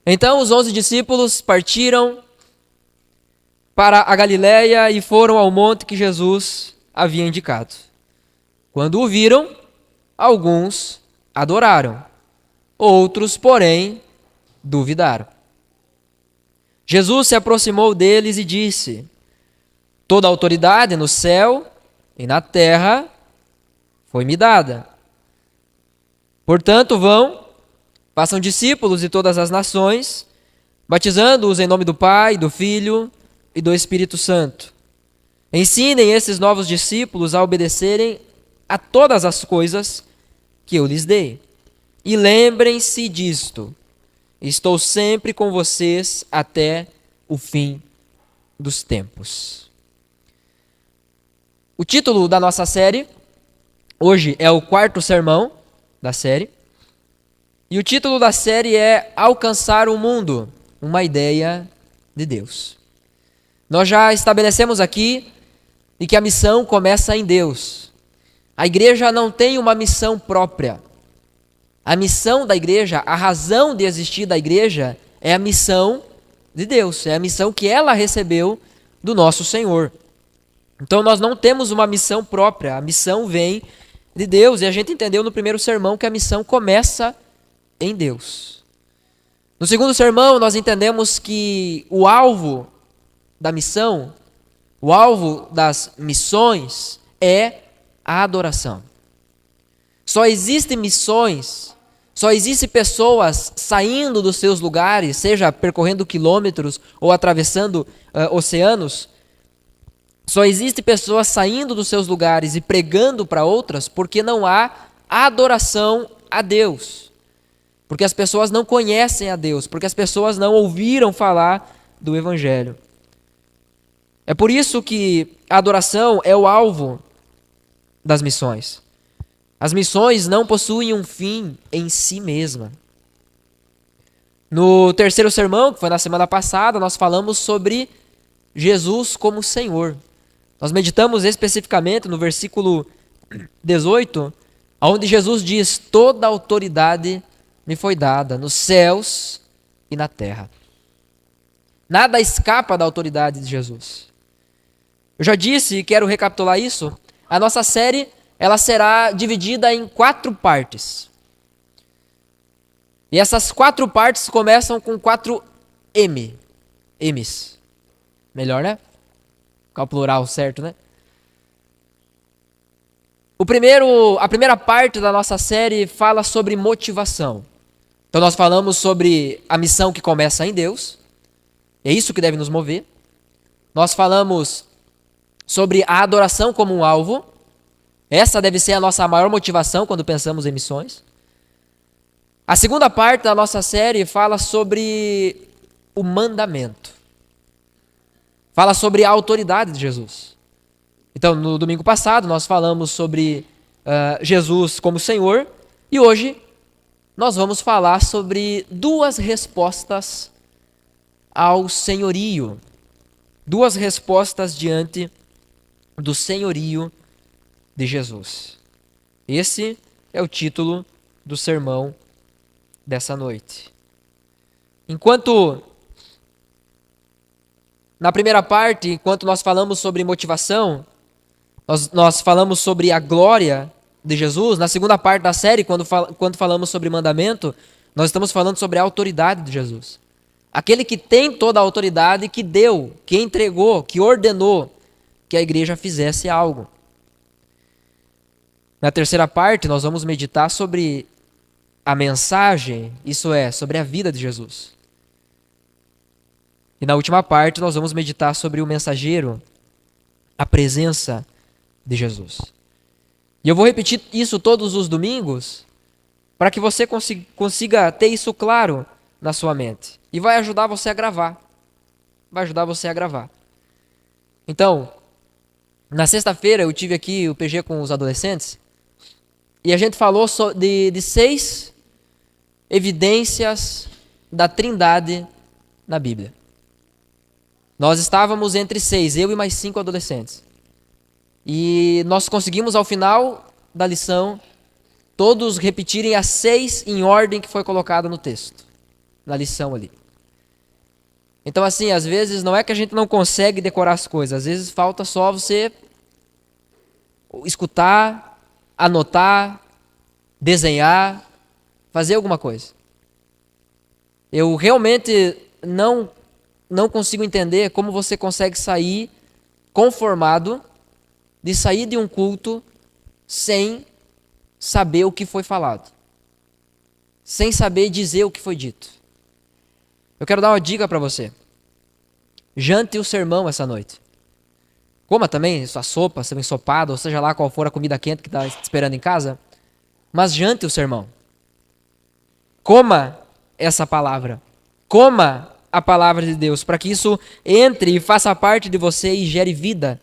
Então os 11 discípulos partiram para a Galiléia e foram ao monte que Jesus havia indicado. Quando o viram, alguns adoraram, outros, porém, duvidaram. Jesus se aproximou deles e disse: toda a autoridade no céu e na terra foi-me dada. Portanto, vão, façam discípulos de todas as nações, batizando-os em nome do Pai, do Filho e do Espírito Santo. Ensinem esses novos discípulos a obedecerem a todas as coisas que eu lhes dei. E lembrem-se disto: estou sempre com vocês até o fim dos tempos. O título da nossa série hoje é o 4º sermão da série. E o título da série é Alcançar o Mundo, uma ideia de Deus. Nós já estabelecemos aqui de que a missão começa em Deus. A igreja não tem uma missão própria. A missão da igreja, a razão de existir da igreja é a missão de Deus, é a missão que ela recebeu do nosso Senhor. Então nós não temos uma missão própria, a missão vem de Deus, e a gente entendeu no primeiro sermão que a missão começa em Deus. No segundo sermão nós entendemos que o alvo da missão, o alvo das missões é a adoração. Só existem missões, só existem pessoas saindo dos seus lugares, seja percorrendo quilômetros ou atravessando oceanos. Só existem pessoas saindo dos seus lugares e pregando para outras porque não há adoração a Deus. Porque as pessoas não conhecem a Deus, porque as pessoas não ouviram falar do Evangelho. É por isso que a adoração é o alvo das missões. As missões não possuem um fim em si mesma. No terceiro sermão, que foi na semana passada, nós falamos sobre Jesus como Senhor. Nós meditamos especificamente no versículo 18, onde Jesus diz: toda autoridade me foi dada nos céus e na terra. Nada escapa da autoridade de Jesus. Eu já disse e quero recapitular isso. A nossa série ela será dividida em 4 partes. E essas 4 partes começam com 4 M's. Melhor, né? Qual o plural certo, né? A primeira parte da nossa série fala sobre motivação. Então nós falamos sobre a missão que começa em Deus. É isso que deve nos mover. Nós falamos sobre a adoração como um alvo. Essa deve ser a nossa maior motivação quando pensamos em missões. A segunda parte da nossa série fala sobre o mandamento. Fala sobre a autoridade de Jesus. Então, no domingo passado, nós falamos sobre Jesus como Senhor. E hoje, nós vamos falar sobre 2 respostas ao senhorio. 2 respostas diante do senhorio de Jesus. Esse é o título do sermão dessa noite. Enquanto na primeira parte, enquanto nós falamos sobre motivação, nós falamos sobre a glória de Jesus. Na segunda parte da série, quando falamos sobre mandamento, nós estamos falando sobre a autoridade de Jesus. Aquele que tem toda a autoridade, que deu, que entregou, que ordenou que a igreja fizesse algo. Na terceira parte, nós vamos meditar sobre a mensagem, isso é, sobre a vida de Jesus. E na última parte, nós vamos meditar sobre o mensageiro, a presença de Jesus. E eu vou repetir isso todos os domingos, para que você consiga ter isso claro na sua mente. E vai ajudar você a gravar. Vai ajudar você a gravar. Então, na sexta-feira eu tive aqui o PG com os adolescentes, e a gente falou de 6 evidências da Trindade na Bíblia. Nós estávamos entre 6, eu e mais 5 adolescentes. E nós conseguimos, ao final da lição, todos repetirem as 6 em ordem que foi colocada no texto. na lição ali. Então, assim, às vezes não é que a gente não consegue decorar as coisas, às vezes falta só você escutar, anotar, desenhar, fazer alguma coisa. Eu realmente não consigo entender como você consegue sair conformado de sair de um culto sem saber o que foi falado, sem saber dizer o que foi dito. Eu quero dar uma dica para você. Jante o sermão essa noite. Coma também sua sopa, seu ensopado, ou seja lá qual for a comida quente que está esperando em casa, mas jante o sermão. Coma essa palavra. Coma a palavra de Deus, para que isso entre e faça parte de você e gere vida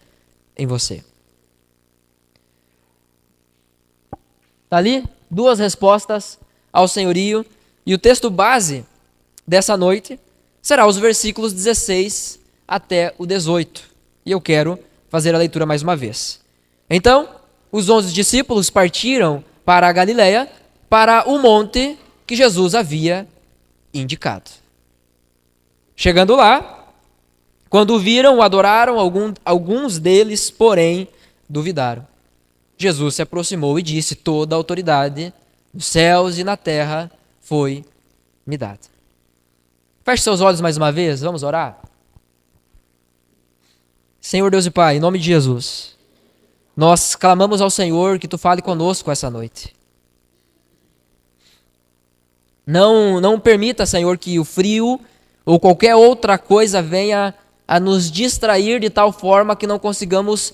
em você. Está ali duas respostas ao senhorio, e o texto base dessa noite será os versículos 16 até o 18. E eu quero fazer a leitura mais uma vez. Então, os 11 discípulos partiram para a Galileia, para o monte que Jesus havia indicado. Chegando lá, quando o viram, o adoraram, alguns deles, porém, duvidaram. Jesus se aproximou e disse: toda a autoridade nos céus e na terra foi me dada. Feche seus olhos mais uma vez, vamos orar? Senhor Deus e Pai, em nome de Jesus, nós clamamos ao Senhor que Tu fale conosco essa noite. Não permita, Senhor, que o frio ou qualquer outra coisa venha a nos distrair de tal forma que não consigamos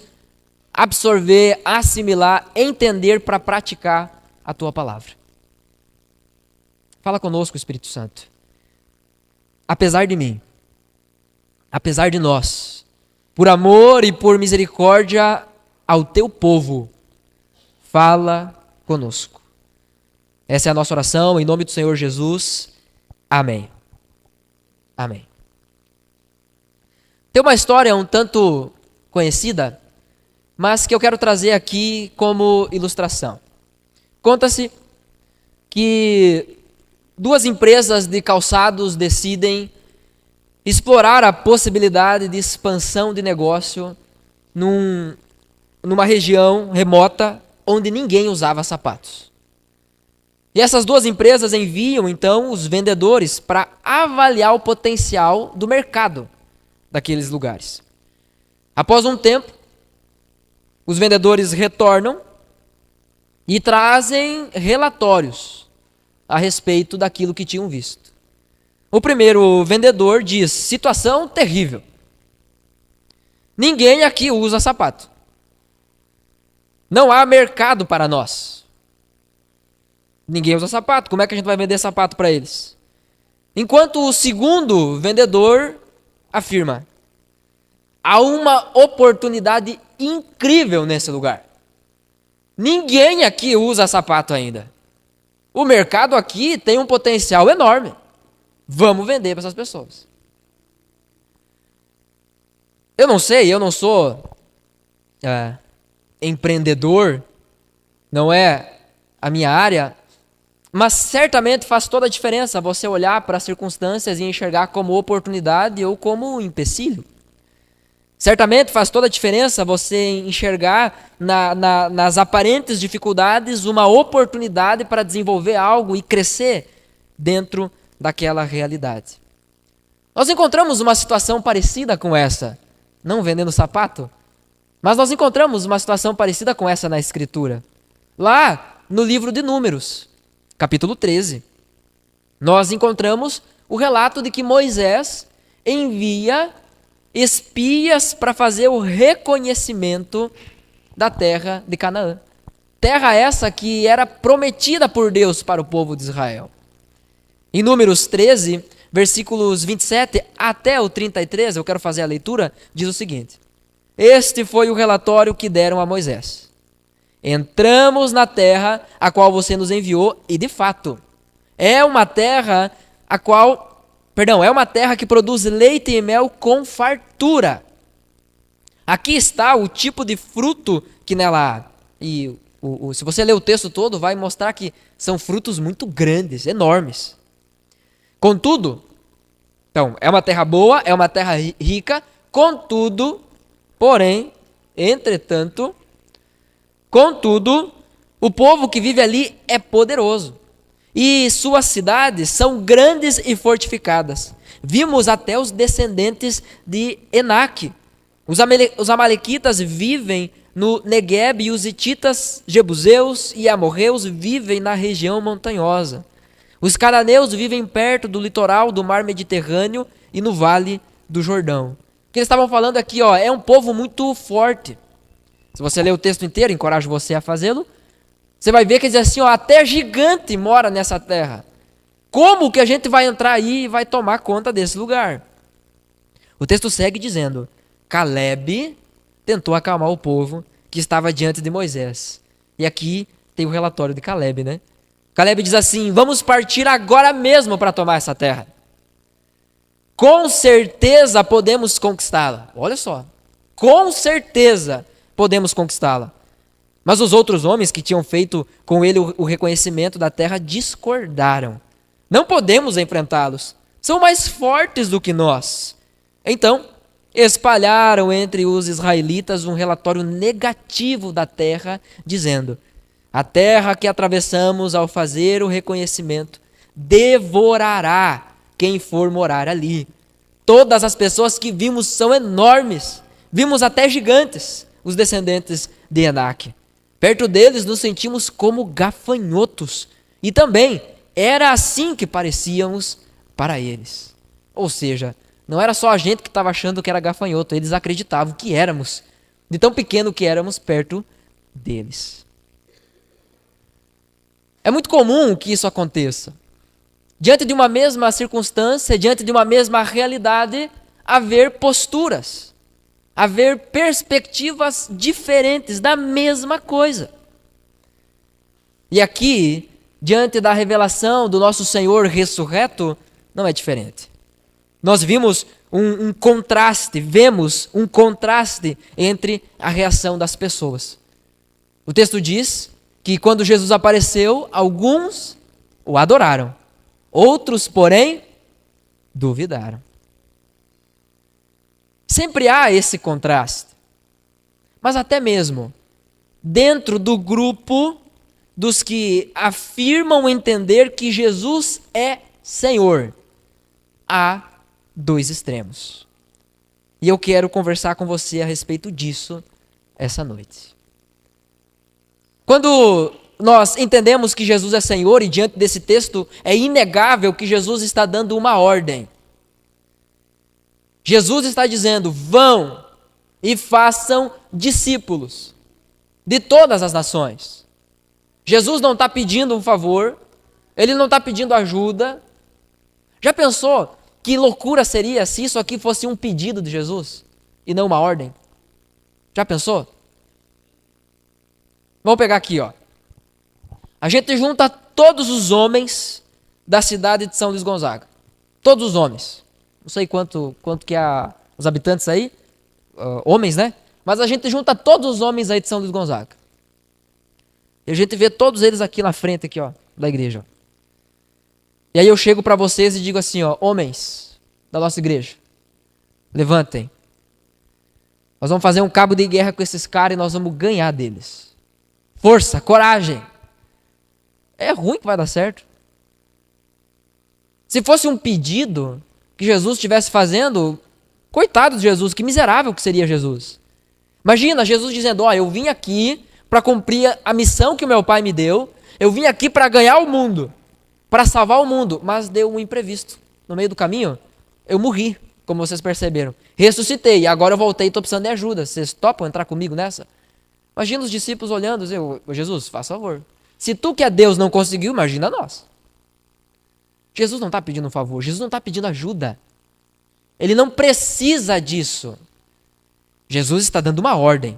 absorver, assimilar, entender para praticar a Tua palavra. Fala conosco, Espírito Santo. Apesar de mim, apesar de nós, por amor e por misericórdia ao Teu povo, fala conosco. Essa é a nossa oração, em nome do Senhor Jesus. Amém. Amém. Tem uma história um tanto conhecida, mas que eu quero trazer aqui como ilustração. Conta-se que duas empresas de calçados decidem explorar a possibilidade de expansão de negócio numa região remota onde ninguém usava sapatos. E essas duas empresas enviam, então, os vendedores para avaliar o potencial do mercado daqueles lugares. Após um tempo, os vendedores retornam e trazem relatórios a respeito daquilo que tinham visto. O primeiro vendedor diz: situação terrível. Ninguém aqui usa sapato. Não há mercado para nós. Ninguém usa sapato. Como é que a gente vai vender sapato para eles? Enquanto o segundo vendedor afirma: há uma oportunidade incrível nesse lugar. Ninguém aqui usa sapato ainda. O mercado aqui tem um potencial enorme. Vamos vender para essas pessoas. Eu não sei, eu não sou empreendedor, não é a minha área, mas certamente faz toda a diferença você olhar para as circunstâncias e enxergar como oportunidade ou como empecilho. Certamente faz toda a diferença você enxergar nas aparentes dificuldades uma oportunidade para desenvolver algo e crescer dentro daquela realidade. Nós encontramos uma situação parecida com essa, não vendendo sapato, mas nós encontramos uma situação parecida com essa na Escritura. Lá no livro de Números, capítulo 13, nós encontramos o relato de que Moisés envia espias para fazer o reconhecimento da terra de Canaã. Terra essa que era prometida por Deus para o povo de Israel. Em Números 13, versículos 27 até o 33, eu quero fazer a leitura, diz o seguinte: este foi o relatório que deram a Moisés. Entramos na terra a qual você nos enviou e, de fato, é uma terra é uma terra que produz leite e mel com fartura. Aqui está o tipo de fruto que nela há. E se você ler o texto todo, vai mostrar que são frutos muito grandes, enormes. Contudo, então, é uma terra boa, é uma terra rica, contudo, porém, entretanto, contudo, o povo que vive ali é poderoso. E suas cidades são grandes e fortificadas. Vimos até os descendentes de Enaque. Os amalequitas vivem no Negueb e os hititas, jebuseus e amorreus vivem na região montanhosa. Os cananeus vivem perto do litoral do mar Mediterrâneo e no vale do Jordão. O que eles estavam falando aqui, é um povo muito forte. Se você ler o texto inteiro, encorajo você a fazê-lo, você vai ver que diz assim, até gigante mora nessa terra. Como que a gente vai entrar aí e vai tomar conta desse lugar? O texto segue dizendo, Caleb tentou acalmar o povo que estava diante de Moisés. E aqui tem o relatório de Caleb, né? Caleb diz assim, vamos partir agora mesmo para tomar essa terra. Com certeza podemos conquistá-la. Olha só, com certeza podemos conquistá-la. Mas os outros homens que tinham feito com ele o reconhecimento da terra discordaram. Não podemos enfrentá-los. São mais fortes do que nós. Então, espalharam entre os israelitas um relatório negativo da terra, dizendo, a terra que atravessamos ao fazer o reconhecimento devorará quem for morar ali. Todas as pessoas que vimos são enormes. Vimos até gigantes, os descendentes de Enaque. Perto deles nos sentimos como gafanhotos. E também era assim que parecíamos para eles. Ou seja, não era só a gente que estava achando que era gafanhoto, eles acreditavam que éramos, de tão pequeno que éramos perto deles. É muito comum que isso aconteça. Diante de uma mesma circunstância, diante de uma mesma realidade, haver posturas, haver perspectivas diferentes da mesma coisa. E aqui, diante da revelação do nosso Senhor ressurreto, não é diferente. Nós vemos um contraste entre a reação das pessoas. O texto diz que quando Jesus apareceu, alguns o adoraram, outros, porém, duvidaram. Sempre há esse contraste. Mas até mesmo dentro do grupo dos que afirmam entender que Jesus é Senhor, há dois extremos. E eu quero conversar com você a respeito disso essa noite. Quando nós entendemos que Jesus é Senhor, e diante desse texto é inegável que Jesus está dando uma ordem. Jesus está dizendo, vão e façam discípulos de todas as nações. Jesus não está pedindo um favor, ele não está pedindo ajuda. Já pensou que loucura seria se isso aqui fosse um pedido de Jesus e não uma ordem? Já pensou? Vamos pegar aqui, A gente junta todos os homens da cidade de São Luís Gonzaga. Todos os homens. Não sei quanto que há os habitantes aí, homens, né? Mas a gente junta todos os homens aí de São Luís Gonzaga. E a gente vê todos eles aqui na frente, aqui, da igreja. E aí eu chego para vocês e digo assim, homens da nossa igreja, levantem. Nós vamos fazer um cabo de guerra com esses caras e nós vamos ganhar deles. Força, coragem. É ruim que vai dar certo. Se fosse um pedido que Jesus estivesse fazendo, coitado de Jesus, que miserável que seria Jesus. Imagina Jesus dizendo, eu vim aqui para cumprir a missão que o meu pai me deu, eu vim aqui para ganhar o mundo, para salvar o mundo, mas deu um imprevisto. No meio do caminho, eu morri, como vocês perceberam. Ressuscitei, agora eu voltei e estou precisando de ajuda. Vocês topam entrar comigo nessa? Imagina os discípulos olhando e dizendo, Jesus, faz favor. Se tu que é Deus não conseguiu, imagina nós. Jesus não está pedindo um favor, Jesus não está pedindo ajuda. Ele não precisa disso. Jesus está dando uma ordem.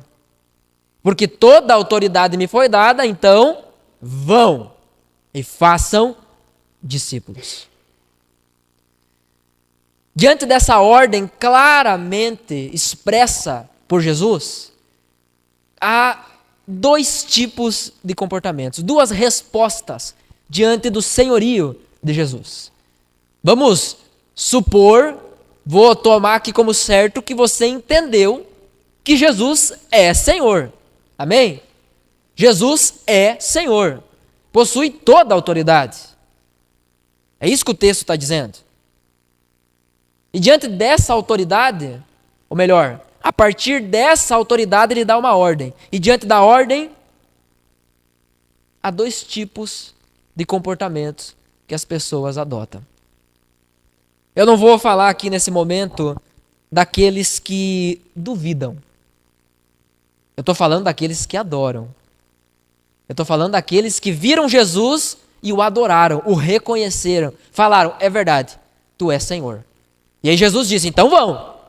Porque toda a autoridade me foi dada, então vão e façam discípulos. Diante dessa ordem claramente expressa por Jesus, há dois tipos de comportamentos, duas respostas diante do senhorio de Jesus. Vamos supor, vou tomar aqui como certo que você entendeu que Jesus é Senhor. Amém? Jesus é Senhor. Possui toda a autoridade. É isso que o texto está dizendo. E diante dessa autoridade, ou melhor, a partir dessa autoridade ele dá uma ordem. E diante da ordem, há dois tipos de comportamentos que as pessoas adotam. Eu não vou falar aqui nesse momento daqueles que duvidam. Eu estou falando daqueles que adoram. Eu estou falando daqueles que viram Jesus e o adoraram, o reconheceram. Falaram, é verdade, tu és Senhor. E aí Jesus disse, então vão.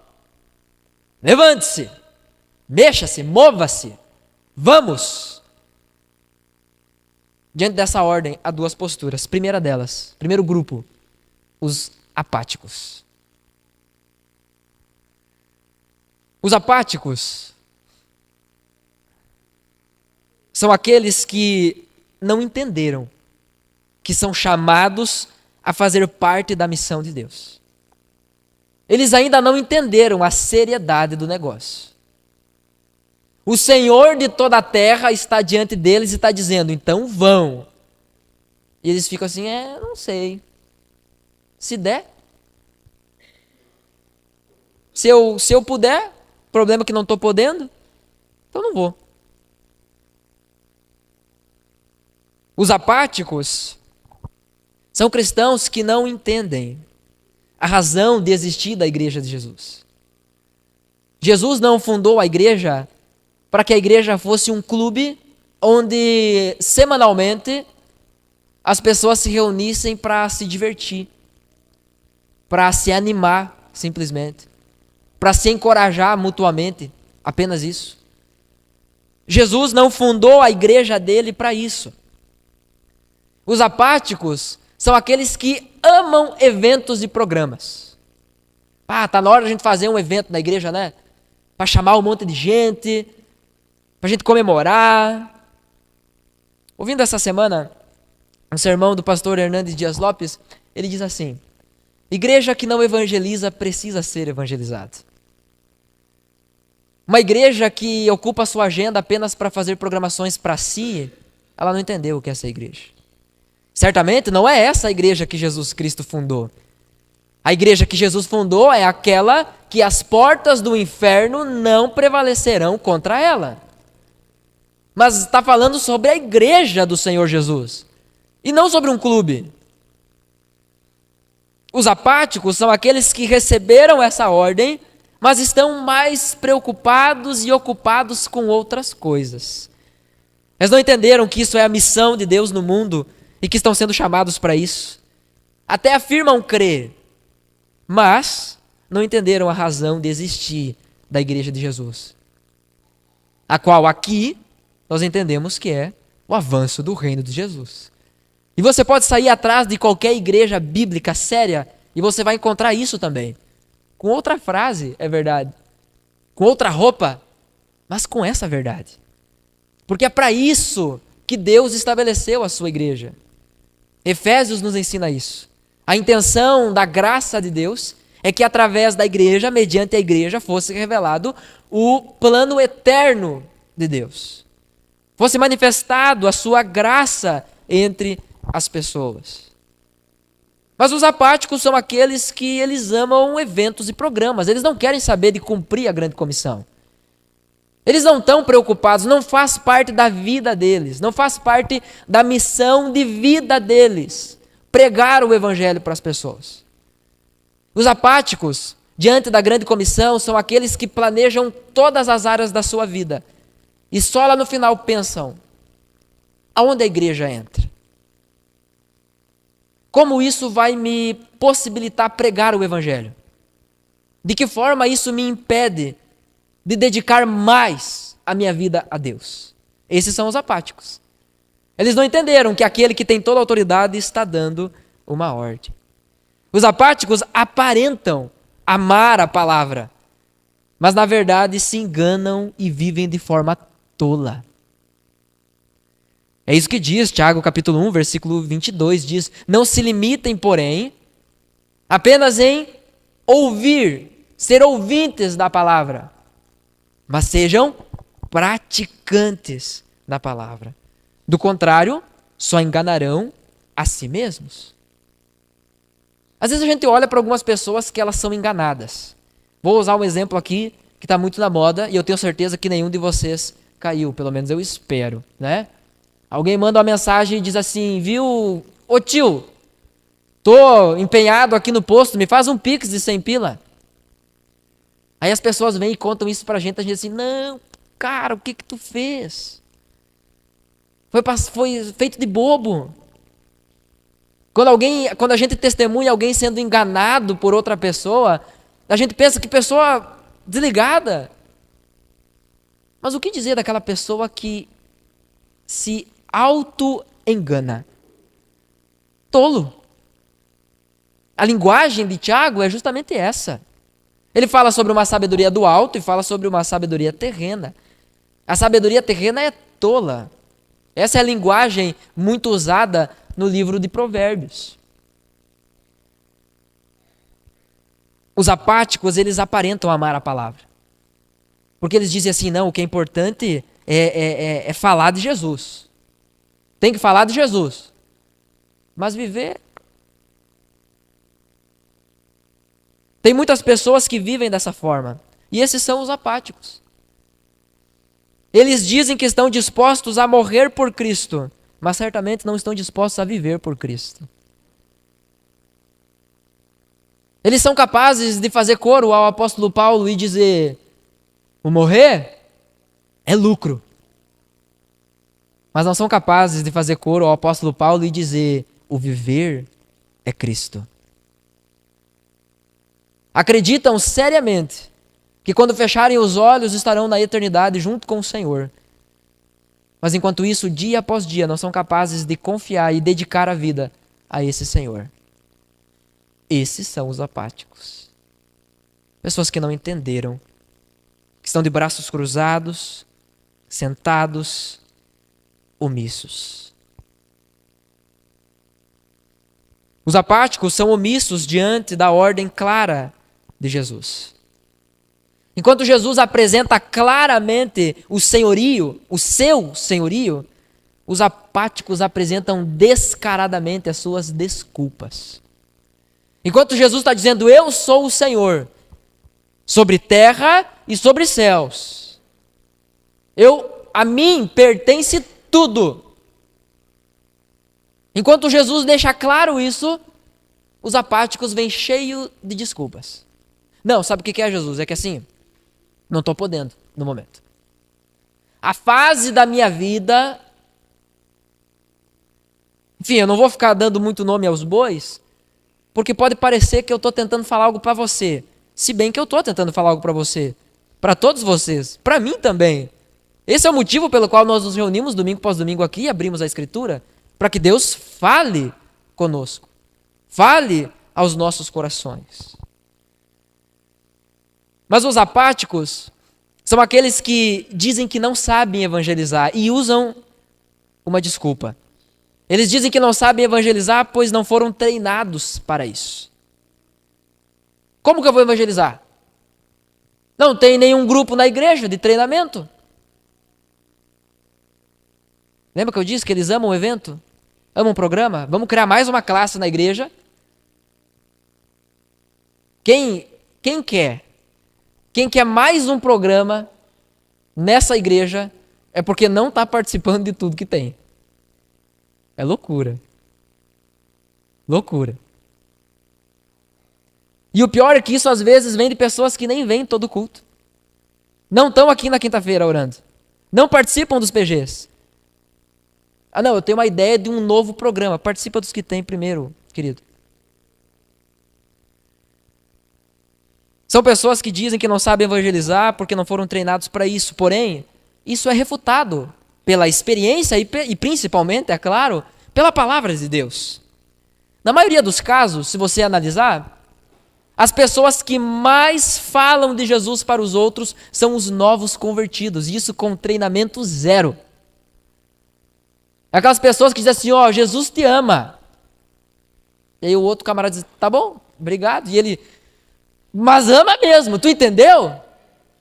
Levante-se, mexa-se, mova-se. Vamos. Diante dessa ordem, há duas posturas. Primeira delas, primeiro grupo, os apáticos. Os apáticos são aqueles que não entenderam que são chamados a fazer parte da missão de Deus. Eles ainda não entenderam a seriedade do negócio. O Senhor de toda a terra está diante deles e está dizendo, então vão. E eles ficam assim, não sei. Se der. Se eu puder, problema que não estou podendo, então não vou. Os apáticos são cristãos que não entendem a razão de existir da igreja de Jesus. Jesus não fundou a igreja para que a igreja fosse um clube onde semanalmente as pessoas se reunissem para se divertir, para se animar simplesmente, para se encorajar mutuamente, apenas isso. Jesus não fundou a igreja dele para isso. Os apáticos são aqueles que amam eventos e programas. Tá na hora de a gente fazer um evento na igreja, né? Para chamar um monte de gente, para a gente comemorar. Ouvindo essa semana um sermão do pastor Hernandes Dias Lopes, ele diz assim, igreja que não evangeliza precisa ser evangelizada. Uma igreja que ocupa a sua agenda apenas para fazer programações para si, ela não entendeu o que é essa igreja. Certamente não é essa a igreja que Jesus Cristo fundou. A igreja que Jesus fundou é aquela que as portas do inferno não prevalecerão contra ela. Mas está falando sobre a igreja do Senhor Jesus, e não sobre um clube. Os apáticos são aqueles que receberam essa ordem, mas estão mais preocupados e ocupados com outras coisas. Eles não entenderam que isso é a missão de Deus no mundo, e que estão sendo chamados para isso. Até afirmam crer, mas não entenderam a razão de existir da igreja de Jesus. A qual aqui nós entendemos que é o avanço do reino de Jesus. E você pode sair atrás de qualquer igreja bíblica séria e você vai encontrar isso também. Com outra frase, é verdade. Com outra roupa, mas com essa verdade. Porque é para isso que Deus estabeleceu a sua igreja. Efésios nos ensina isso. A intenção da graça de Deus é que através da igreja, mediante a igreja, fosse revelado o plano eterno de Deus. Fosse manifestado a sua graça entre as pessoas. Mas os apáticos são aqueles que eles amam eventos e programas. Eles não querem saber de cumprir a grande comissão. Eles não estão preocupados, não faz parte da vida deles, não faz parte da missão de vida deles, pregar o evangelho para as pessoas. Os apáticos, diante da grande comissão, são aqueles que planejam todas as áreas da sua vida e só lá no final pensam, aonde a igreja entra? Como isso vai me possibilitar pregar o evangelho? De que forma isso me impede de dedicar mais a minha vida a Deus? Esses são os apáticos. Eles não entenderam que aquele que tem toda a autoridade está dando uma ordem. Os apáticos aparentam amar a palavra, mas na verdade se enganam e vivem de forma tola. É isso que diz Tiago capítulo 1, versículo 22, diz, não se limitem, porém, apenas em ouvir, ser ouvintes da palavra, mas sejam praticantes da palavra. Do contrário, só enganarão a si mesmos. Às vezes a gente olha para algumas pessoas que elas são enganadas. Vou usar um exemplo aqui que está muito na moda e eu tenho certeza que nenhum de vocês caiu, pelo menos eu espero, né? Alguém manda uma mensagem e diz assim, viu, ô tio, tô empenhado aqui no posto, me faz um pix de 100 pila. Aí as pessoas vêm e contam isso pra gente, a gente diz assim, não, cara, o que tu fez? Foi feito de bobo. Quando a gente testemunha alguém sendo enganado por outra pessoa, a gente pensa que pessoa desligada. Mas o que dizer daquela pessoa que se auto-engana? Tolo. A linguagem de Tiago é justamente essa. Ele fala sobre uma sabedoria do alto e fala sobre uma sabedoria terrena. A sabedoria terrena é tola. Essa é a linguagem muito usada no livro de Provérbios. Os apáticos, eles aparentam amar a palavra. Porque eles dizem assim, não, o que é importante é falar de Jesus. Tem que falar de Jesus. Mas viver... Tem muitas pessoas que vivem dessa forma. E esses são os apáticos. Eles dizem que estão dispostos a morrer por Cristo, mas certamente não estão dispostos a viver por Cristo. Eles são capazes de fazer coro ao apóstolo Paulo e dizer, o morrer é lucro. Mas não são capazes de fazer coro ao apóstolo Paulo e dizer, o viver é Cristo. Acreditam seriamente que quando fecharem os olhos estarão na eternidade junto com o Senhor. Mas enquanto isso, dia após dia, não são capazes de confiar e dedicar a vida a esse Senhor. Esses são os apáticos. Pessoas que não entenderam, que estão de braços cruzados, sentados, omissos. Os apáticos são omissos diante da ordem clara de Jesus. Enquanto Jesus apresenta claramente o senhorio, o seu senhorio, os apáticos apresentam descaradamente as suas desculpas. Enquanto Jesus está dizendo, eu sou o Senhor, sobre terra e sobre céus. A mim pertence tudo. Enquanto Jesus deixa claro isso, os apáticos vêm cheios de desculpas. Não, sabe o que é, Jesus? É que assim, não estou podendo no momento. A fase da minha vida... Enfim, eu não vou ficar dando muito nome aos bois, porque pode parecer que eu estou tentando falar algo para você. Se bem que eu estou tentando falar algo para você. Para todos vocês. Para mim também. Esse é o motivo pelo qual nós nos reunimos domingo após domingo aqui e abrimos a Escritura. Para que Deus fale conosco. Fale aos nossos corações. Mas os apáticos são aqueles que dizem que não sabem evangelizar e usam uma desculpa. Eles dizem que não sabem evangelizar, pois não foram treinados para isso. Como que eu vou evangelizar? Não tem nenhum grupo na igreja de treinamento. Lembra que eu disse que eles amam o evento? Amam o programa? Vamos criar mais uma classe na igreja. Quem quer? Quem quer mais um programa nessa igreja é porque não está participando de tudo que tem. É loucura. Loucura. E o pior é que isso às vezes vem de pessoas que nem vêm todo culto. Não estão aqui na quinta-feira orando. Não participam dos PGs. Ah não, eu tenho uma ideia de um novo programa. Participa dos que tem primeiro, querido. São pessoas que dizem que não sabem evangelizar porque não foram treinados para isso. Porém, isso é refutado pela experiência e principalmente, é claro, pela palavra de Deus. Na maioria dos casos, se você analisar, as pessoas que mais falam de Jesus para os outros são os novos convertidos. Isso com treinamento zero. Aquelas pessoas que dizem assim, ó, Jesus te ama. E aí o outro camarada diz, tá bom, obrigado. E ele, mas ama mesmo, tu entendeu?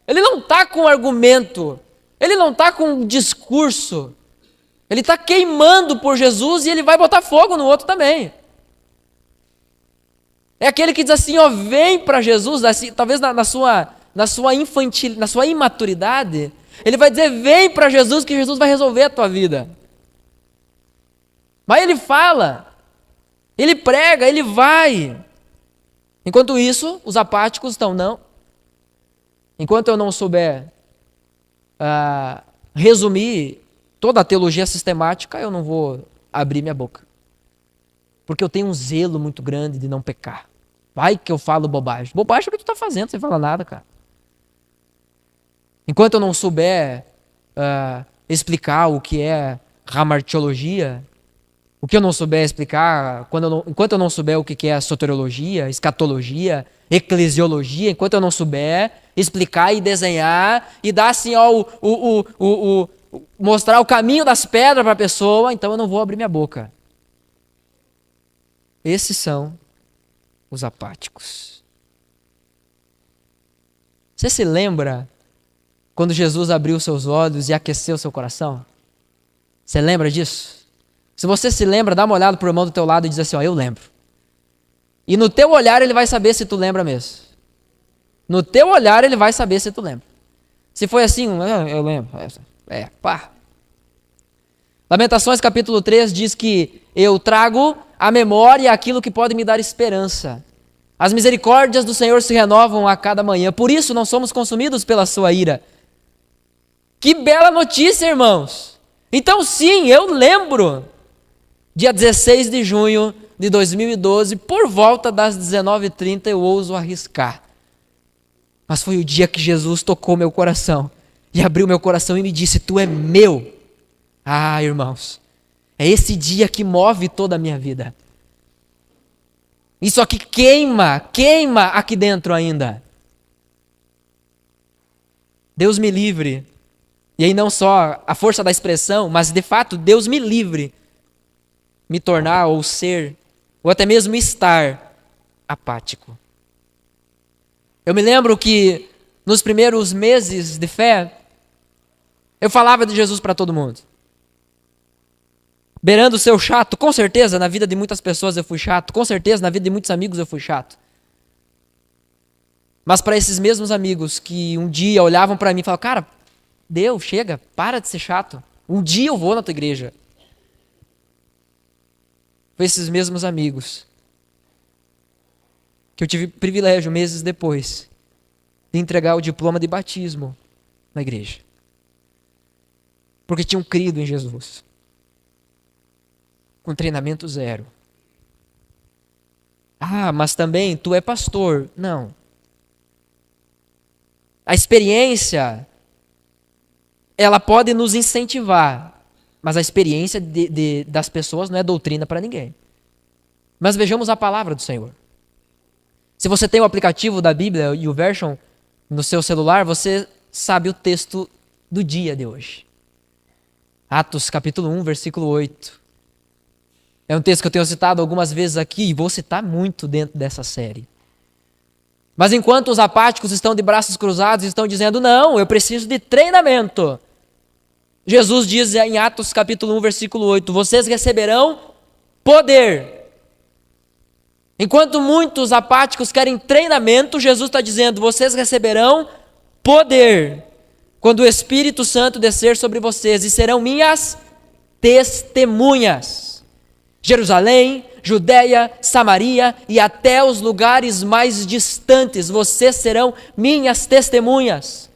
Ele não está com argumento, ele não está com discurso, ele está queimando por Jesus e ele vai botar fogo no outro também. É aquele que diz assim, ó, vem para Jesus, assim, talvez na sua imaturidade, ele vai dizer, vem para Jesus que Jesus vai resolver a tua vida. Mas ele fala, ele prega, ele vai. Enquanto isso, os apáticos estão, não. Enquanto eu não souber resumir toda a teologia sistemática, eu não vou abrir minha boca. Porque eu tenho um zelo muito grande de não pecar. Vai que eu falo bobagem. Bobagem é o que tu está fazendo, você fala nada, cara. Enquanto eu não souber explicar o que é ramartiologia, o que eu não souber explicar, enquanto eu não souber o que é soteriologia, escatologia, eclesiologia, enquanto eu não souber explicar e desenhar e dar assim, ó, mostrar o caminho das pedras para a pessoa, então eu não vou abrir minha boca. Esses são os apáticos. Você se lembra quando Jesus abriu seus olhos e aqueceu seu coração? Você lembra disso? Se você se lembra, dá uma olhada pro irmão do teu lado e diz assim, ó, eu lembro. E no teu olhar ele vai saber se tu lembra mesmo. No teu olhar ele vai saber se tu lembra. Se foi assim, eu lembro. Pá. Lamentações capítulo 3 diz que eu trago à memória aquilo que pode me dar esperança. As misericórdias do Senhor se renovam a cada manhã. Por isso não somos consumidos pela sua ira. Que bela notícia, irmãos. Então sim, eu lembro. Dia 16 de junho de 2012, por volta das 19h30, eu ouso arriscar. Mas foi o dia que Jesus tocou meu coração e abriu meu coração e me disse, tu é meu. Ah, irmãos, é esse dia que move toda a minha vida. Isso aqui queima aqui dentro ainda. Deus me livre. E aí não só a força da expressão, mas de fato, Deus me livre. Me tornar ou ser, ou até mesmo estar apático. Eu me lembro que nos primeiros meses de fé, eu falava de Jesus para todo mundo. Beirando o seu chato, com certeza na vida de muitas pessoas eu fui chato, com certeza na vida de muitos amigos eu fui chato. Mas para esses mesmos amigos que um dia olhavam para mim e falavam, cara, Deus, chega, para de ser chato. Um dia eu vou na tua igreja. Foi esses mesmos amigos que eu tive privilégio meses depois de entregar o diploma de batismo na igreja. Porque tinham crido em Jesus. Com treinamento zero. Ah, mas também tu é pastor. Não. A experiência, ela pode nos incentivar, mas a experiência das pessoas não é doutrina para ninguém. Mas vejamos a palavra do Senhor. Se você tem o aplicativo da Bíblia e o Version no seu celular, você sabe o texto do dia de hoje. Atos capítulo 1, versículo 8. É um texto que eu tenho citado algumas vezes aqui e vou citar muito dentro dessa série. Mas enquanto os apáticos estão de braços cruzados e estão dizendo, não, eu preciso de treinamento. Jesus diz em Atos capítulo 1, versículo 8, vocês receberão poder. Enquanto muitos apáticos querem treinamento, Jesus está dizendo, vocês receberão poder quando o Espírito Santo descer sobre vocês e serão minhas testemunhas. Jerusalém, Judeia, Samaria e até os lugares mais distantes, vocês serão minhas testemunhas.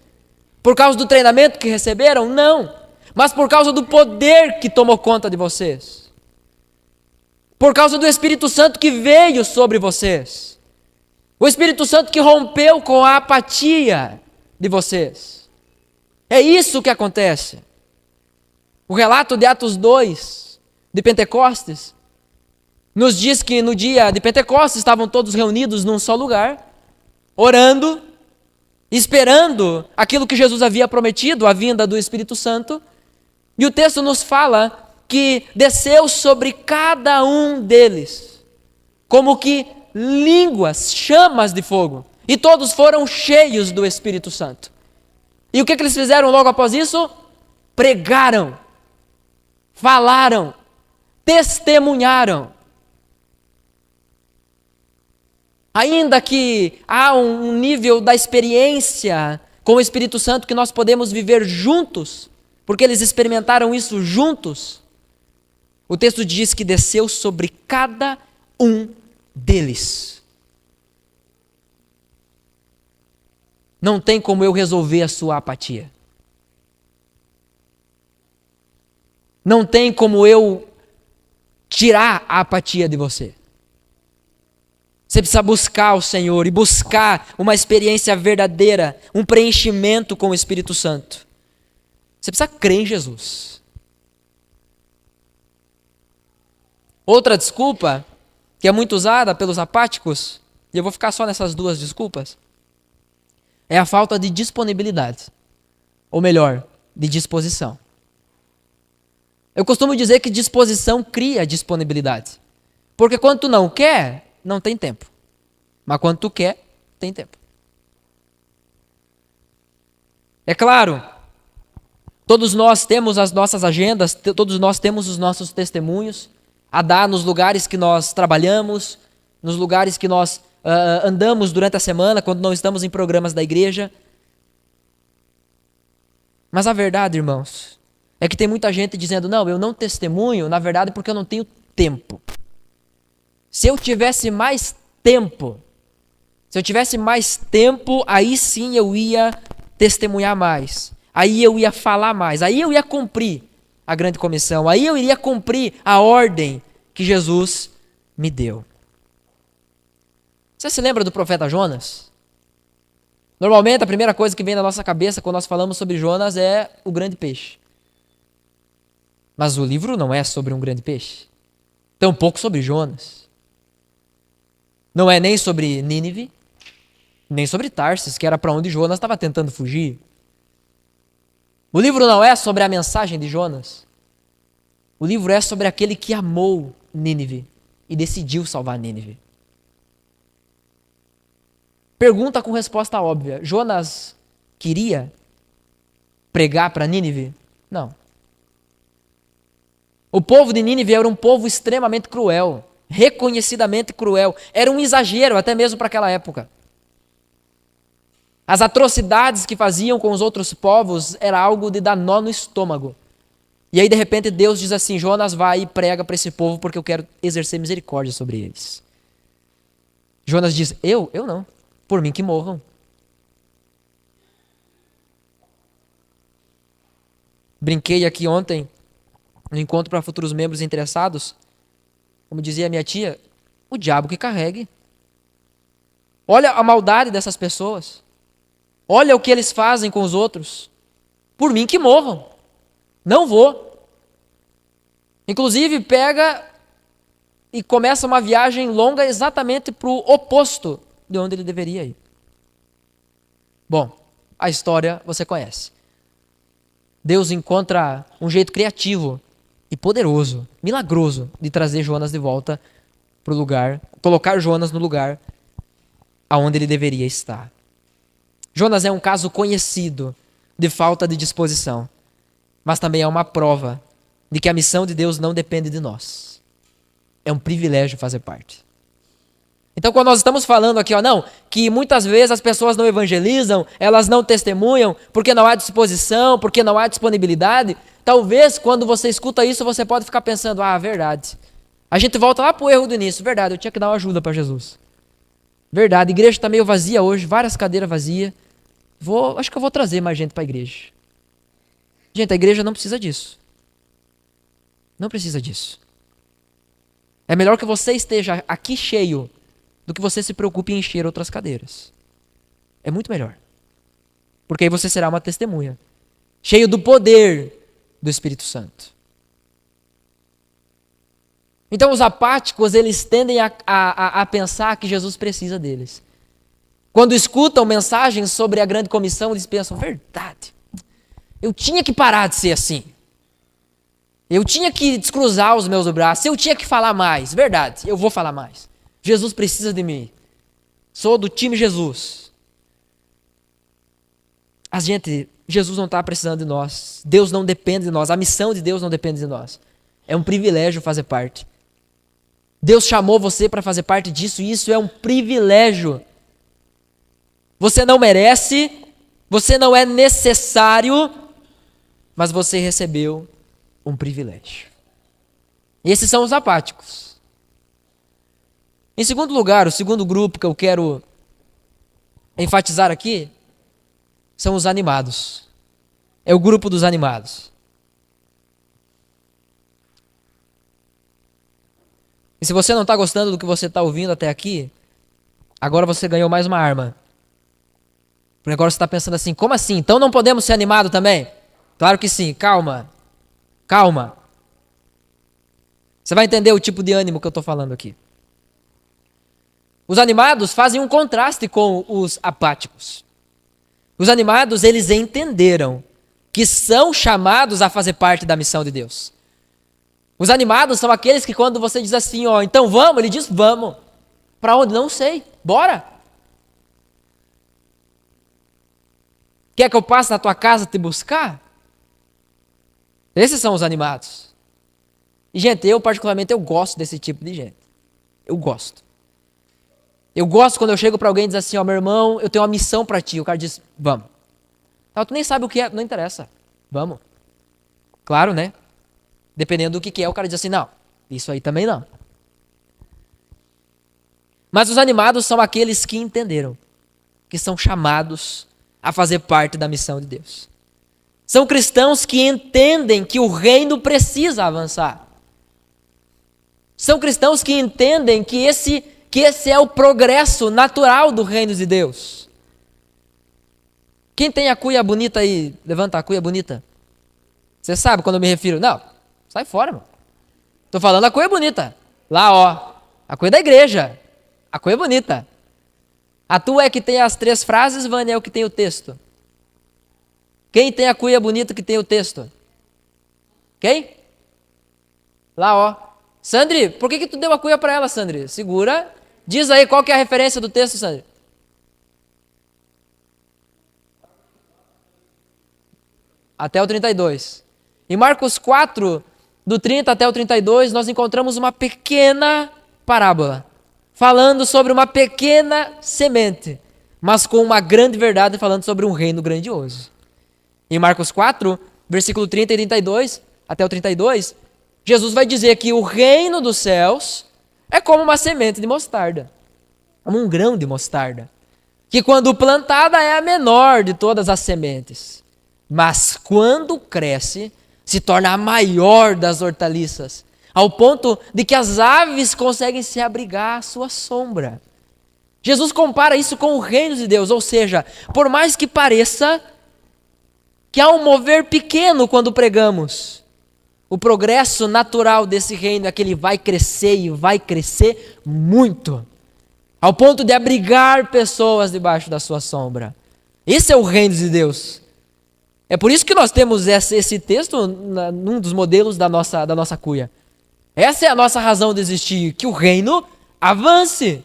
Por causa do treinamento que receberam? Não. Mas por causa do poder que tomou conta de vocês. Por causa do Espírito Santo que veio sobre vocês. O Espírito Santo que rompeu com a apatia de vocês. É isso que acontece. O relato de Atos 2, de Pentecostes, nos diz que no dia de Pentecostes estavam todos reunidos num só lugar, orando, esperando aquilo que Jesus havia prometido, a vinda do Espírito Santo. E o texto nos fala que desceu sobre cada um deles, como que línguas, chamas de fogo. E todos foram cheios do Espírito Santo. E o que eles fizeram logo após isso? Pregaram, falaram, testemunharam. Ainda que há um nível da experiência com o Espírito Santo que nós podemos viver juntos, porque eles experimentaram isso juntos, o texto diz que desceu sobre cada um deles. Não tem como eu resolver a sua apatia. Não tem como eu tirar a apatia de você. Você precisa buscar o Senhor e buscar uma experiência verdadeira, um preenchimento com o Espírito Santo. Você precisa crer em Jesus. Outra desculpa, que é muito usada pelos apáticos, e eu vou ficar só nessas duas desculpas, é a falta de disponibilidade. Ou melhor, de disposição. Eu costumo dizer que disposição cria disponibilidade. Porque quando tu não quer, não tem tempo. Mas quando tu quer, tem tempo. É claro, todos nós temos as nossas agendas, todos nós temos os nossos testemunhos a dar nos lugares que nós trabalhamos, nos lugares que nós andamos durante a semana, quando não estamos em programas da igreja. Mas a verdade, irmãos, é que tem muita gente dizendo, não, eu não testemunho, na verdade, porque eu não tenho tempo. Se eu tivesse mais tempo, aí sim eu ia testemunhar mais. Aí eu ia falar mais. Aí eu ia cumprir a grande comissão. Aí eu iria cumprir a ordem que Jesus me deu. Você se lembra do profeta Jonas? Normalmente a primeira coisa que vem na nossa cabeça quando nós falamos sobre Jonas é o grande peixe. Mas o livro não é sobre um grande peixe. Tampouco sobre Jonas. Não é nem sobre Nínive, nem sobre Tarsis, que era para onde Jonas estava tentando fugir. O livro não é sobre a mensagem de Jonas. O livro é sobre aquele que amou Nínive e decidiu salvar Nínive. Pergunta com resposta óbvia. Jonas queria pregar para Nínive? Não. O povo de Nínive era um povo extremamente cruel, reconhecidamente cruel. Era um exagero até mesmo para aquela época. As atrocidades que faziam com os outros povos era algo de dar nó no estômago. E aí de repente Deus diz assim, Jonas, vai e prega para esse povo porque eu quero exercer misericórdia sobre eles. Jonas diz, eu não. Por mim que morram. Brinquei aqui ontem, no encontro para futuros membros interessados, como dizia minha tia, o diabo que carregue. Olha a maldade dessas pessoas. Olha o que eles fazem com os outros. Por mim que morram. Não vou. Inclusive pega e começa uma viagem longa exatamente para o oposto de onde ele deveria ir. Bom, a história você conhece. Deus encontra um jeito criativo e poderoso, milagroso, de trazer Jonas de volta para o lugar, colocar Jonas no lugar aonde ele deveria estar. Jonas é um caso conhecido de falta de disposição, mas também é uma prova de que a missão de Deus não depende de nós. É um privilégio fazer parte. Então, quando nós estamos falando aqui, que muitas vezes as pessoas não evangelizam, elas não testemunham, porque não há disposição, porque não há disponibilidade, talvez quando você escuta isso, você pode ficar pensando, verdade. A gente volta lá para o erro do início, verdade, eu tinha que dar uma ajuda para Jesus. Verdade, a igreja está meio vazia hoje, várias cadeiras vazias. Acho que eu vou trazer mais gente para a igreja. Gente, a igreja não precisa disso. Não precisa disso. É melhor que você esteja aqui cheio do que você se preocupe em encher outras cadeiras. É muito melhor. Porque aí você será uma testemunha. Cheio do poder do Espírito Santo. Então os apáticos, eles tendem a pensar que Jesus precisa deles. Quando escutam mensagens sobre a grande comissão, eles pensam, verdade, eu tinha que parar de ser assim. Eu tinha que descruzar os meus braços, eu tinha que falar mais, verdade, eu vou falar mais. Jesus precisa de mim. Sou do time Jesus. Gente, Jesus não está precisando de nós. Deus não depende de nós. A missão de Deus não depende de nós. É um privilégio fazer parte. Deus chamou você para fazer parte disso e isso é um privilégio. Você não merece, você não é necessário, mas você recebeu um privilégio. E esses são os apáticos. Em segundo lugar, o segundo grupo que eu quero enfatizar aqui são os animados. É o grupo dos animados. E se você não está gostando do que você está ouvindo até aqui, agora você ganhou mais uma arma. Porque agora você está pensando assim, como assim? Então não podemos ser animados também? Claro que sim, calma. Calma. Você vai entender o tipo de ânimo que eu estou falando aqui. Os animados fazem um contraste com os apáticos. Os animados, eles entenderam que são chamados a fazer parte da missão de Deus. Os animados são aqueles que quando você diz assim, ó, então vamos, ele diz vamos. Para onde? Não sei. Bora. Quer que eu passe na tua casa te buscar? Esses são os animados. E, gente, eu particularmente, eu gosto desse tipo de gente. Eu gosto. Eu gosto quando eu chego para alguém e diz assim, ó, meu irmão, eu tenho uma missão para ti. O cara diz, vamos. Então, tu nem sabe o que é, não interessa. Vamos. Claro, né? Dependendo do que é, o cara diz assim, não, isso aí também não. Mas os animados são aqueles que entenderam, que são chamados a fazer parte da missão de Deus. São cristãos que entendem que o reino precisa avançar. São cristãos que entendem que esse é o progresso natural do reino de Deus. Quem tem a cuia bonita aí, levanta a cuia bonita. Você sabe quando eu me refiro? Não, sai fora, mano. Tô falando a cuia bonita. Lá, ó, a cuia da igreja. A cuia bonita. A tua é que tem as 3 frases, Vânia, é o que tem o texto. Quem tem a cuia bonita que tem o texto? Quem? Lá, ó. Sandri, por que tu deu a cuia para ela, Sandri? Segura. Diz aí qual que é a referência do texto, Sandri. Até o 32. Em Marcos 4, do 30 até o 32, nós encontramos uma pequena parábola, falando sobre uma pequena semente, mas com uma grande verdade, falando sobre um reino grandioso. Em Marcos 4, versículo 30 e 32, até o 32, Jesus vai dizer que o reino dos céus é como uma semente de mostarda, como um grão de mostarda, que quando plantada é a menor de todas as sementes, mas quando cresce, se torna a maior das hortaliças, ao ponto de que as aves conseguem se abrigar à sua sombra. Jesus compara isso com o reino de Deus, ou seja, por mais que pareça que há um mover pequeno quando pregamos, o progresso natural desse reino é que ele vai crescer e vai crescer muito, ao ponto de abrigar pessoas debaixo da sua sombra. Esse é o reino de Deus. É por isso que nós temos esse texto num dos modelos da nossa cuia. Essa é a nossa razão de existir, que o reino avance.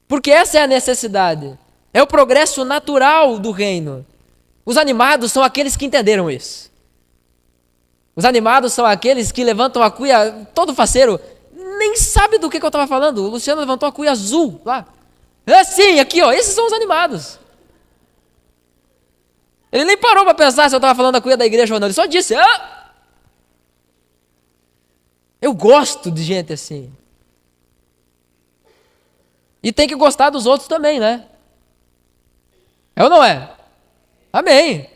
Porque essa é a necessidade. É o progresso natural do reino. Os animados são aqueles que entenderam isso. Os animados são aqueles que levantam a cuia todo faceiro. Nem sabe do que eu estava falando. O Luciano levantou a cuia azul lá. Sim, aqui, ó. Esses são os animados. Ele nem parou para pensar se eu estava falando da cuia da igreja ou não. Ele só disse, Eu gosto de gente assim. E tem que gostar dos outros também, né? É ou não é? Amém.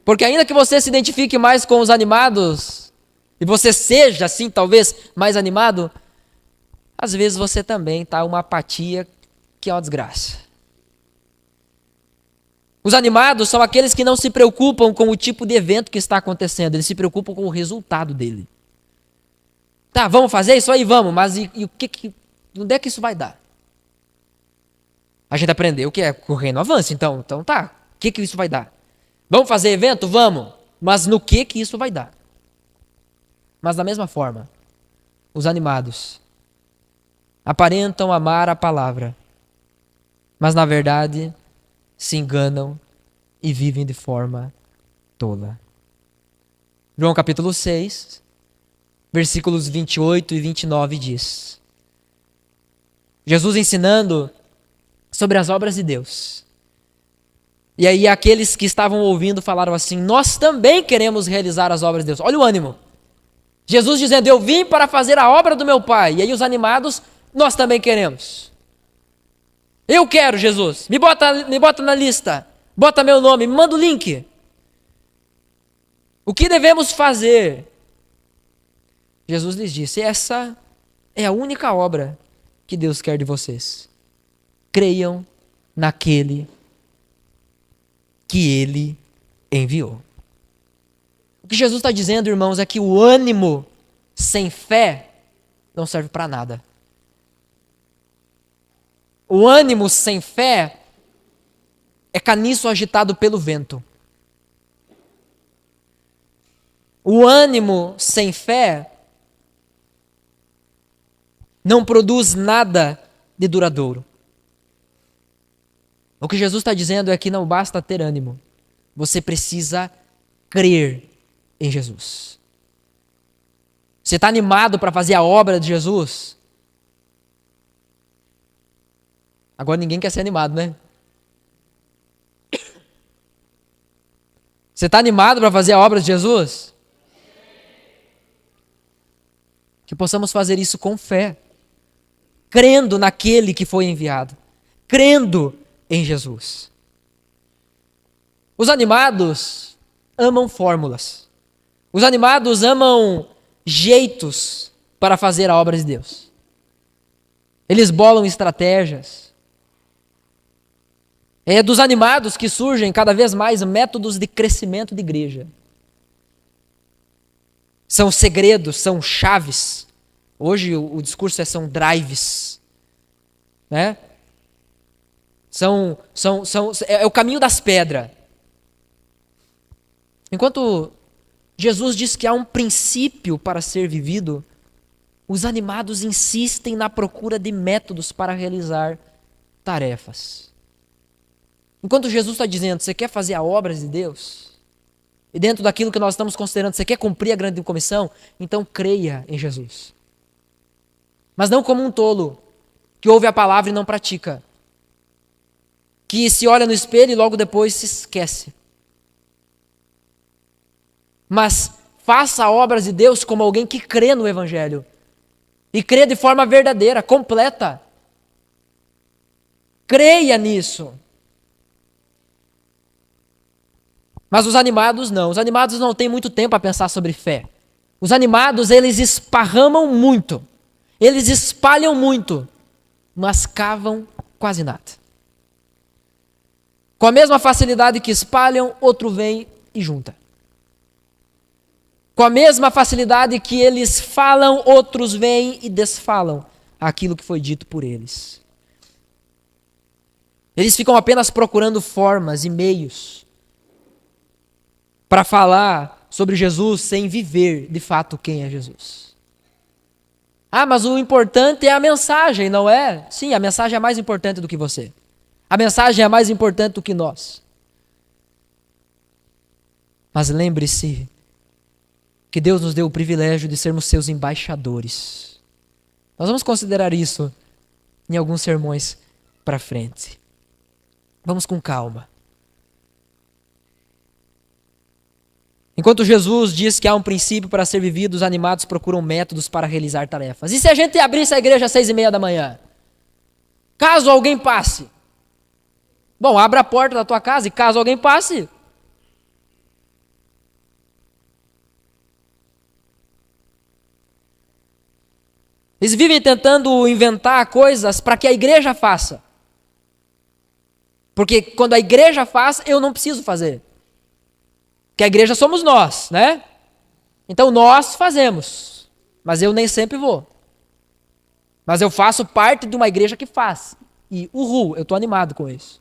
Porque ainda que você se identifique mais com os animados, e você seja assim, talvez, mais animado, às vezes você também está uma apatia que é uma desgraça. Os animados são aqueles que não se preocupam com o tipo de evento que está acontecendo, eles se preocupam com o resultado dele. Tá, vamos fazer isso aí? Vamos, mas e o que onde é que isso vai dar? A gente aprendeu que é que o reino avance, então tá, o que isso vai dar? Vamos fazer evento? Vamos, mas no que isso vai dar? Mas da mesma forma, os animados, aparentam amar a palavra, mas na verdade se enganam e vivem de forma tola. João capítulo 6, versículos 28 e 29 diz: Jesus ensinando sobre as obras de Deus. E aí aqueles que estavam ouvindo falaram assim: nós também queremos realizar as obras de Deus. Olha o ânimo. Jesus dizendo: eu vim para fazer a obra do meu Pai. E aí os animados: nós também queremos. Eu quero, Jesus. Me bota na lista. Bota meu nome, me manda o link. O que devemos fazer? Jesus lhes disse: essa é a única obra que Deus quer de vocês. Creiam naquele que Ele enviou. O que Jesus está dizendo, irmãos, é que o ânimo sem fé não serve para nada. O ânimo sem fé é caniço agitado pelo vento. O ânimo sem fé não produz nada de duradouro. O que Jesus está dizendo é que não basta ter ânimo. Você precisa crer em Jesus. Você está animado para fazer a obra de Jesus? Agora ninguém quer ser animado, né? Você está animado para fazer a obra de Jesus? Que possamos fazer isso com fé, crendo naquele que foi enviado, crendo em Jesus. Os animados amam fórmulas. Os animados amam jeitos para fazer a obra de Deus. Eles bolam estratégias. É dos animados que surgem cada vez mais métodos de crescimento de igreja. São segredos, são chaves. Hoje o discurso são drives, né? É o caminho das pedras. Enquanto Jesus diz que há um princípio para ser vivido, os animados insistem na procura de métodos para realizar tarefas. Enquanto Jesus está dizendo: você quer fazer a obra de Deus? E dentro daquilo que nós estamos considerando, você quer cumprir a grande comissão? Então creia em Jesus. Mas não como um tolo, que ouve a palavra e não pratica. Que se olha no espelho e logo depois se esquece. Mas faça obras de Deus como alguém que crê no Evangelho. E crê de forma verdadeira, completa. Creia nisso. Mas os animados não. Os animados não têm muito tempo a pensar sobre fé. Os animados, eles esparramam muito. Eles espalham muito. Mas cavam quase nada. Com a mesma facilidade que espalham, outro vem e junta. Com a mesma facilidade que eles falam, outros vêm e desfalam aquilo que foi dito por eles. Eles ficam apenas procurando formas e meios para falar sobre Jesus sem viver de fato quem é Jesus. Ah, mas o importante é a mensagem, não é? Sim, a mensagem é mais importante do que você. A mensagem é mais importante do que nós. Mas lembre-se que Deus nos deu o privilégio de sermos seus embaixadores. Nós vamos considerar isso em alguns sermões para frente. Vamos com calma. Enquanto Jesus diz que há um princípio para ser vivido, os animados procuram métodos para realizar tarefas. E se a gente abrisse a igreja às 6:30 da manhã? Caso alguém passe. Bom, abra a porta da tua casa e caso alguém passe. Eles vivem tentando inventar coisas para que a igreja faça. Porque quando a igreja faz, eu não preciso fazer. Porque a igreja somos nós, né? Então nós fazemos. Mas eu nem sempre vou. Mas eu faço parte de uma igreja que faz. E eu estou animado com isso.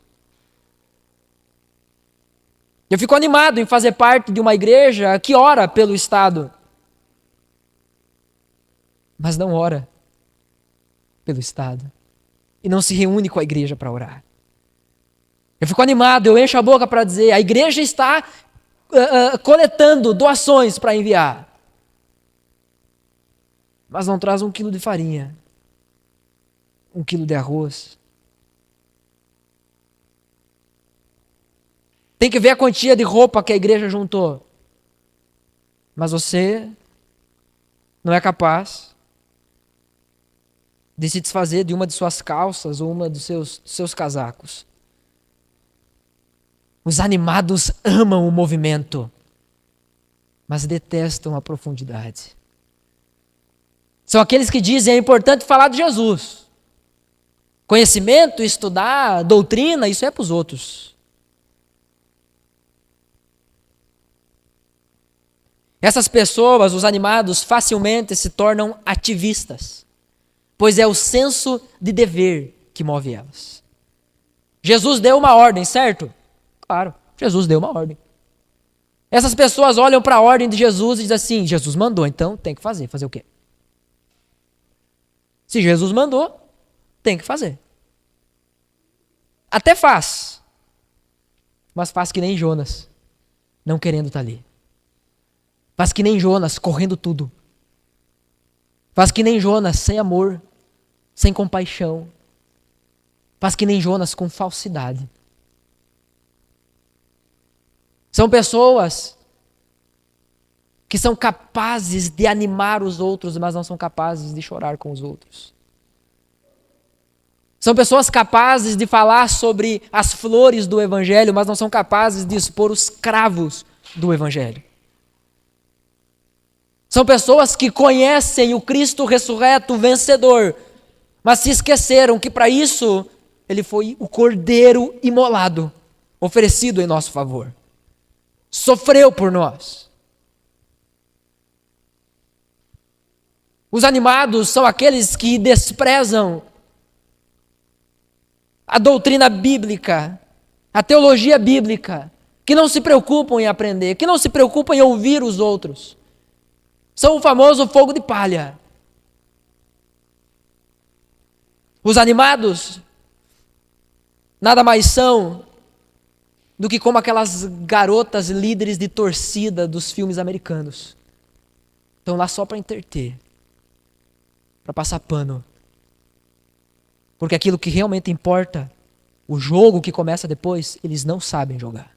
Eu fico animado em fazer parte de uma igreja que ora pelo Estado. mas não ora pelo Estado. E não se reúne com a igreja para orar. Eu fico animado, eu encho a boca para dizer, a igreja está coletando doações para enviar. Mas não traz 1 quilo de farinha, 1 quilo de arroz. Tem que ver a quantia de roupa que a igreja juntou. Mas você não é capaz de se desfazer de uma de suas calças ou uma dos seus casacos. Os animados amam o movimento, mas detestam a profundidade. São aqueles que dizem, é importante falar de Jesus. Conhecimento, estudar, doutrina, isso é para os outros. Essas pessoas, os animados, facilmente se tornam ativistas, pois é o senso de dever que move elas. Jesus deu uma ordem, certo? Claro, Jesus deu uma ordem. Essas pessoas olham para a ordem de Jesus e dizem assim, Jesus mandou, então tem que fazer. Fazer o quê? Se Jesus mandou, tem que fazer. Até faz, mas faz que nem Jonas, não querendo estar ali. Faz que nem Jonas, correndo tudo. Faz que nem Jonas, sem amor, sem compaixão. Faz que nem Jonas, com falsidade. São pessoas que são capazes de animar os outros, mas não são capazes de chorar com os outros. São pessoas capazes de falar sobre as flores do Evangelho, mas não são capazes de expor os cravos do Evangelho. São pessoas que conhecem o Cristo ressurreto, vencedor, mas se esqueceram que para isso ele foi o cordeiro imolado, oferecido em nosso favor. Sofreu por nós. Os animados são aqueles que desprezam a doutrina bíblica, a teologia bíblica, que não se preocupam em aprender, que não se preocupam em ouvir os outros. São o famoso fogo de palha. Os animados nada mais são do que como aquelas garotas líderes de torcida dos filmes americanos. Estão lá só para entreter, para passar pano. Porque aquilo que realmente importa, o jogo que começa depois, eles não sabem jogar.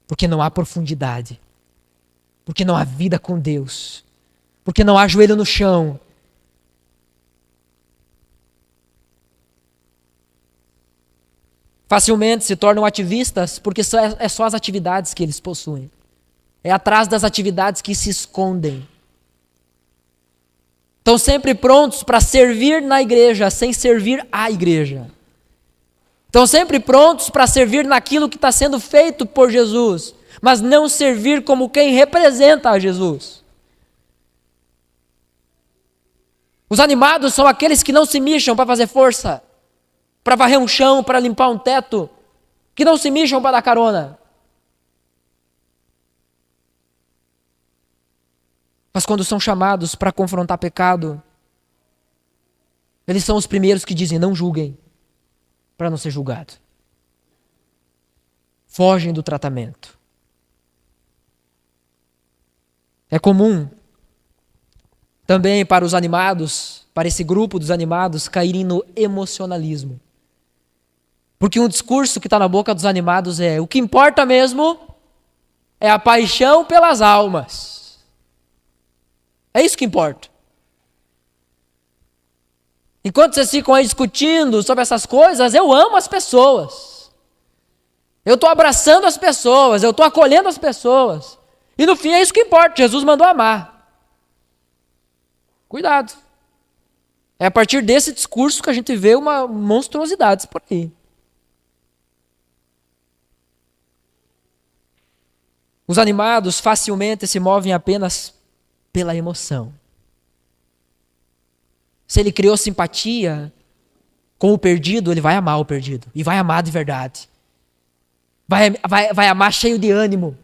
Porque não há profundidade. Porque não há vida com Deus. Porque não há joelho no chão. Facilmente se tornam ativistas porque é só as atividades que eles possuem. É atrás das atividades que se escondem. Estão sempre prontos para servir na igreja, sem servir a igreja. Estão sempre prontos para servir naquilo que está sendo feito por Jesus, mas não servir como quem representa a Jesus. Os animados são aqueles que não se mijam para fazer força, para varrer um chão, para limpar um teto, que não se mijam para dar carona. Mas quando são chamados para confrontar pecado, eles são os primeiros que dizem, não julguem, para não ser julgado. Fogem do tratamento. É comum também para os animados, para esse grupo dos animados, caírem no emocionalismo. Porque um discurso que está na boca dos animados é, o que importa mesmo é a paixão pelas almas. É isso que importa. Enquanto vocês ficam aí discutindo sobre essas coisas, eu amo as pessoas. Eu estou abraçando as pessoas, eu estou acolhendo as pessoas. E no fim é isso que importa, Jesus mandou amar. Cuidado. É a partir desse discurso que a gente vê uma monstruosidade por aí. Os animados facilmente se movem apenas pela emoção. Se ele criou simpatia com o perdido, ele vai amar o perdido. E vai amar de verdade. Vai amar cheio de ânimo.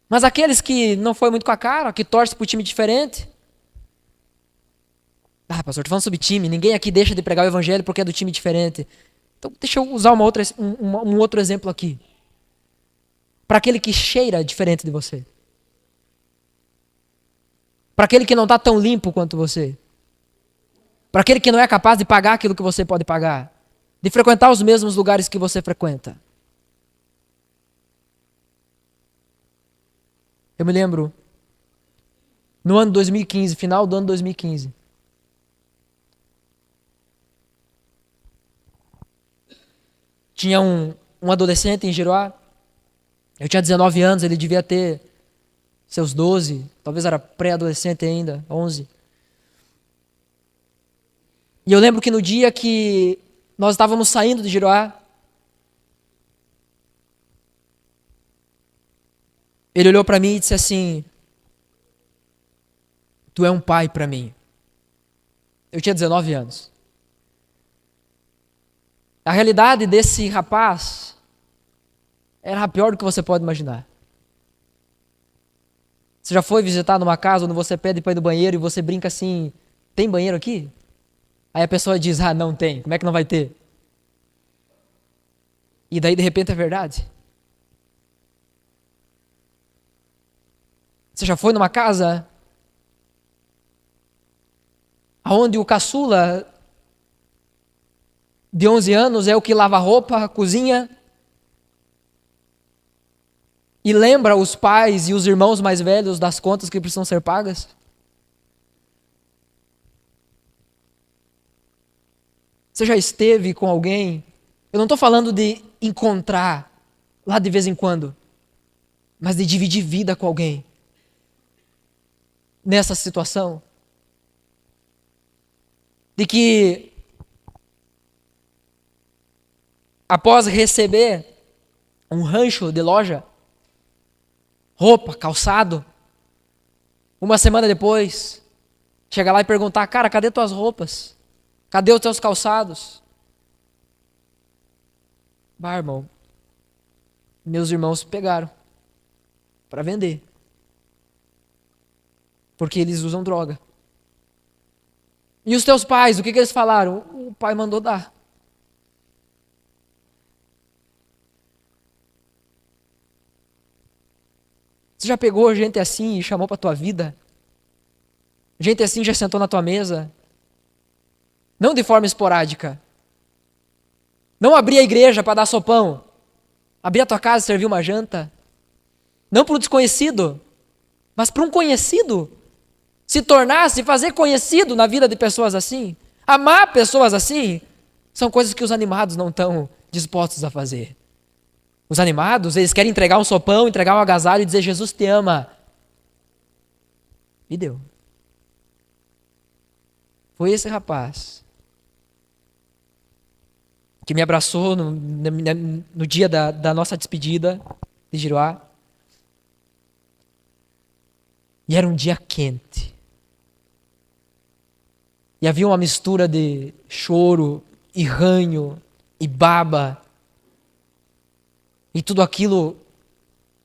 Mas aqueles que não foi muito com a cara, que torce para o time diferente, Ah, pastor, estou falando sobre time. Ninguém aqui deixa de pregar o evangelho porque é do time diferente. Então, deixa eu usar um outro exemplo aqui. Para aquele que cheira diferente de você. Para aquele que não está tão limpo quanto você. Para aquele que não é capaz de pagar aquilo que você pode pagar. De frequentar os mesmos lugares que você frequenta. Eu me lembro, no ano 2015, final do ano 2015. Tinha um adolescente em Giroá. Eu tinha 19 anos, ele devia ter seus 12, talvez era pré-adolescente ainda, 11. E eu lembro que no dia que nós estávamos saindo de Giroá, ele olhou para mim e disse assim: tu é um pai para mim. Eu tinha 19 anos. A realidade desse rapaz era a pior do que você pode imaginar. Você já foi visitar numa casa onde você pede para ir no banheiro e você brinca assim: tem banheiro aqui? Aí a pessoa diz: ah, não tem. Como é que não vai ter? E daí de repente é verdade. Você já foi numa casa onde o caçula de 11 anos é o que lava roupa, cozinha e lembra os pais e os irmãos mais velhos das contas que precisam ser pagas? Você já esteve com alguém? Eu não estou falando de encontrar lá de vez em quando, mas de dividir vida com alguém nessa situação. De que após receber um rancho de loja, roupa, calçado, uma semana depois, chega lá e perguntar: cara, cadê tuas roupas? Cadê os teus calçados? Bah, irmão, meus irmãos pegaram para vender. Porque eles usam droga. E os teus pais, o que eles falaram? O pai mandou dar. Você já pegou gente assim e chamou para tua vida? Gente assim já sentou na tua mesa? Não de forma esporádica. Não abrir a igreja para dar sopão. Abrir a tua casa e servir uma janta. Não para um desconhecido, mas para um conhecido. Se tornar, se fazer conhecido na vida de pessoas assim. Amar pessoas assim. São coisas que os animados não estão dispostos a fazer. Os animados, eles querem entregar um sopão, entregar um agasalho e dizer: Jesus te ama. E deu. Foi esse rapaz que me abraçou no dia da nossa despedida de Giroá. E era um dia quente. E havia uma mistura de choro e ranho e baba. E tudo aquilo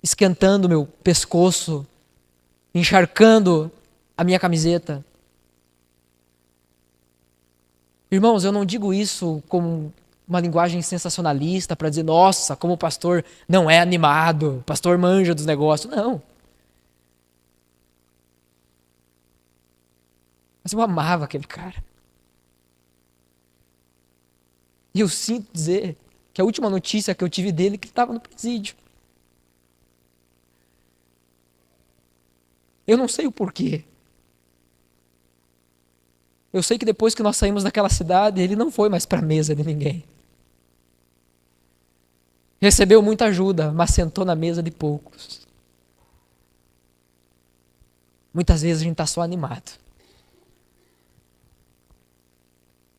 esquentando meu pescoço, encharcando a minha camiseta. Irmãos, eu não digo isso como uma linguagem sensacionalista para dizer: nossa, como o pastor não é animado, o pastor manja dos negócios. Não. Mas eu amava aquele cara. E eu sinto dizer que a última notícia que eu tive dele é que ele estava no presídio. Eu não sei o porquê. Eu sei que depois que nós saímos daquela cidade, ele não foi mais para a mesa de ninguém. Recebeu muita ajuda, mas sentou na mesa de poucos. Muitas vezes a gente está só animado.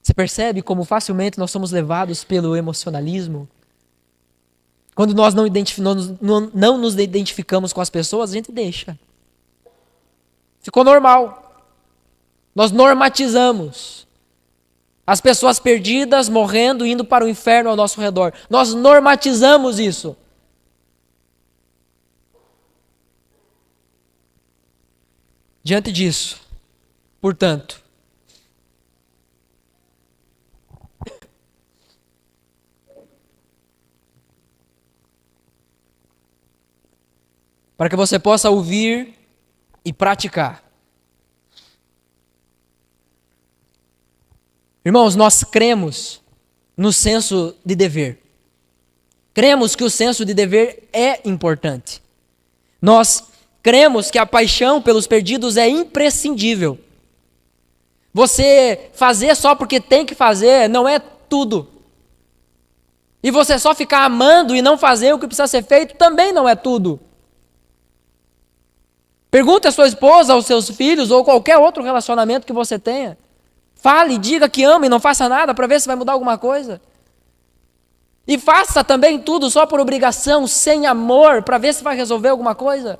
Você percebe como facilmente nós somos levados pelo emocionalismo? Quando nós não nos identificamos com as pessoas, a gente deixa. Ficou normal. Nós normatizamos. As pessoas perdidas, morrendo, indo para o inferno ao nosso redor. Nós normatizamos isso. Diante disso, portanto, para que você possa ouvir e praticar. Irmãos, nós cremos no senso de dever. Cremos que o senso de dever é importante. Nós cremos que a paixão pelos perdidos é imprescindível. Você fazer só porque tem que fazer não é tudo. E você só ficar amando e não fazer o que precisa ser feito também não é tudo. Pergunte à sua esposa, aos seus filhos ou qualquer outro relacionamento que você tenha. Fale, diga que ama e não faça nada para ver se vai mudar alguma coisa. E faça também tudo só por obrigação, sem amor, para ver se vai resolver alguma coisa.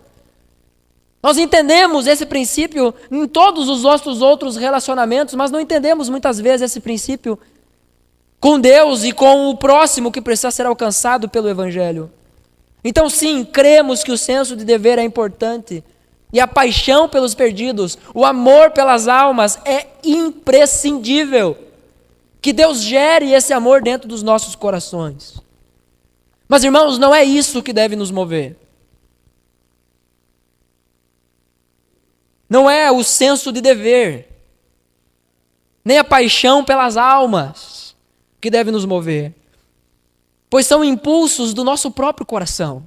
Nós entendemos esse princípio em todos os nossos outros relacionamentos, mas não entendemos muitas vezes esse princípio com Deus e com o próximo que precisa ser alcançado pelo Evangelho. Então sim, cremos que o senso de dever é importante. E a paixão pelos perdidos, o amor pelas almas é imprescindível. Que Deus gere esse amor dentro dos nossos corações. Mas irmãos, não é isso que deve nos mover. Não é o senso de dever, nem a paixão pelas almas que deve nos mover, pois são impulsos do nosso próprio coração.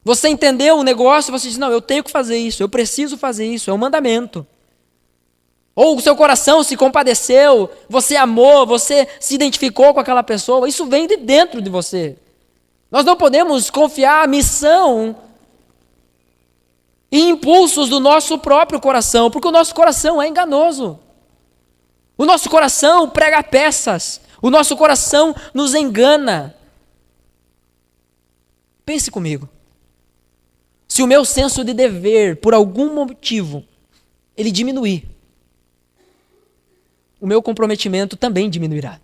Você entendeu o negócio, você diz, não, eu tenho que fazer isso, eu preciso fazer isso, é um mandamento. Ou o seu coração se compadeceu, você amou, você se identificou com aquela pessoa, isso vem de dentro de você. Nós não podemos confiar a missão e impulsos do nosso próprio coração, porque o nosso coração é enganoso. O nosso coração prega peças, o nosso coração nos engana. Pense comigo. Se o meu senso de dever, por algum motivo, ele diminuir, o meu comprometimento também diminuirá.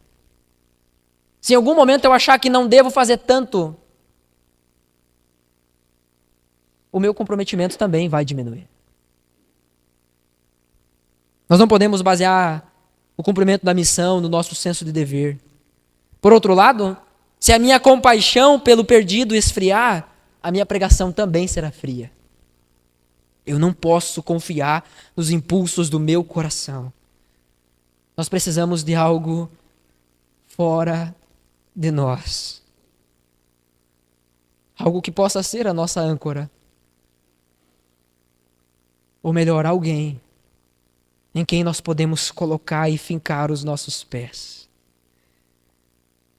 Se em algum momento eu achar que não devo fazer tanto, o meu comprometimento também vai diminuir. Nós não podemos basear o cumprimento da missão no nosso senso de dever. Por outro lado, se a minha compaixão pelo perdido esfriar, a minha pregação também será fria. Eu não posso confiar nos impulsos do meu coração. Nós precisamos de algo fora de nós. Algo que possa ser a nossa âncora. Ou melhor, alguém em quem nós podemos colocar e fincar os nossos pés.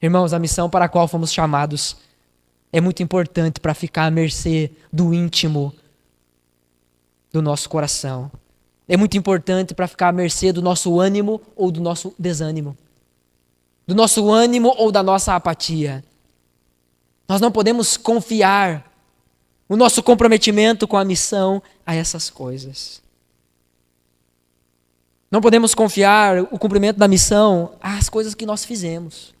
Irmãos, a missão para a qual fomos chamados é muito importante para ficar à mercê do íntimo do nosso coração. É muito importante para ficar à mercê do nosso ânimo ou do nosso desânimo. Do nosso ânimo ou da nossa apatia. Nós não podemos confiar o nosso comprometimento com a missão a essas coisas. Não podemos confiar o cumprimento da missão às coisas que nós fizemos.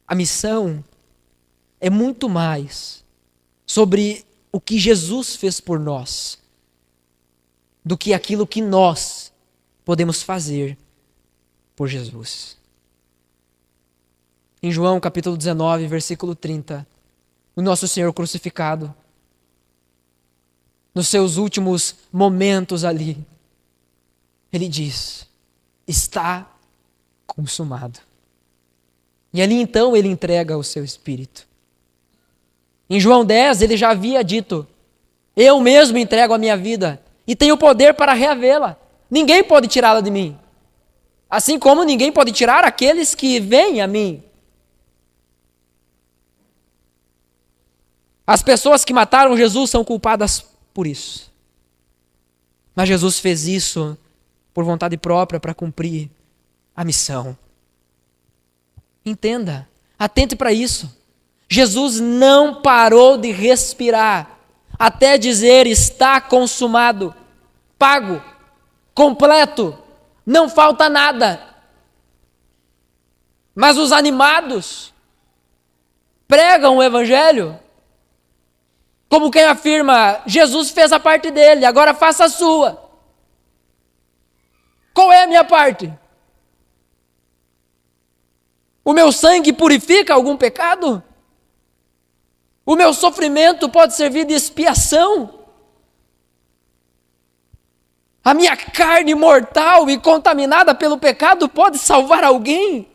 A missão é muito mais sobre o que Jesus fez por nós do que aquilo que nós podemos fazer por Jesus. Em João capítulo 19, versículo 30, o nosso Senhor crucificado, nos seus últimos momentos ali, ele diz, está consumado. E ali então ele entrega o seu espírito. Em João 10 ele já havia dito, eu mesmo entrego a minha vida e tenho poder para reavê-la. Ninguém pode tirá-la de mim. Assim como ninguém pode tirar aqueles que vêm a mim. As pessoas que mataram Jesus são culpadas por isso. Mas Jesus fez isso por vontade própria para cumprir a missão. Entenda, atente para isso. Jesus não parou de respirar até dizer está consumado, pago, completo, não falta nada. Mas os animados pregam o evangelho como quem afirma, Jesus fez a parte dele, agora faça a sua. Qual é a minha parte? O meu sangue purifica algum pecado? O meu sofrimento pode servir de expiação. A minha carne mortal e contaminada pelo pecado pode salvar alguém?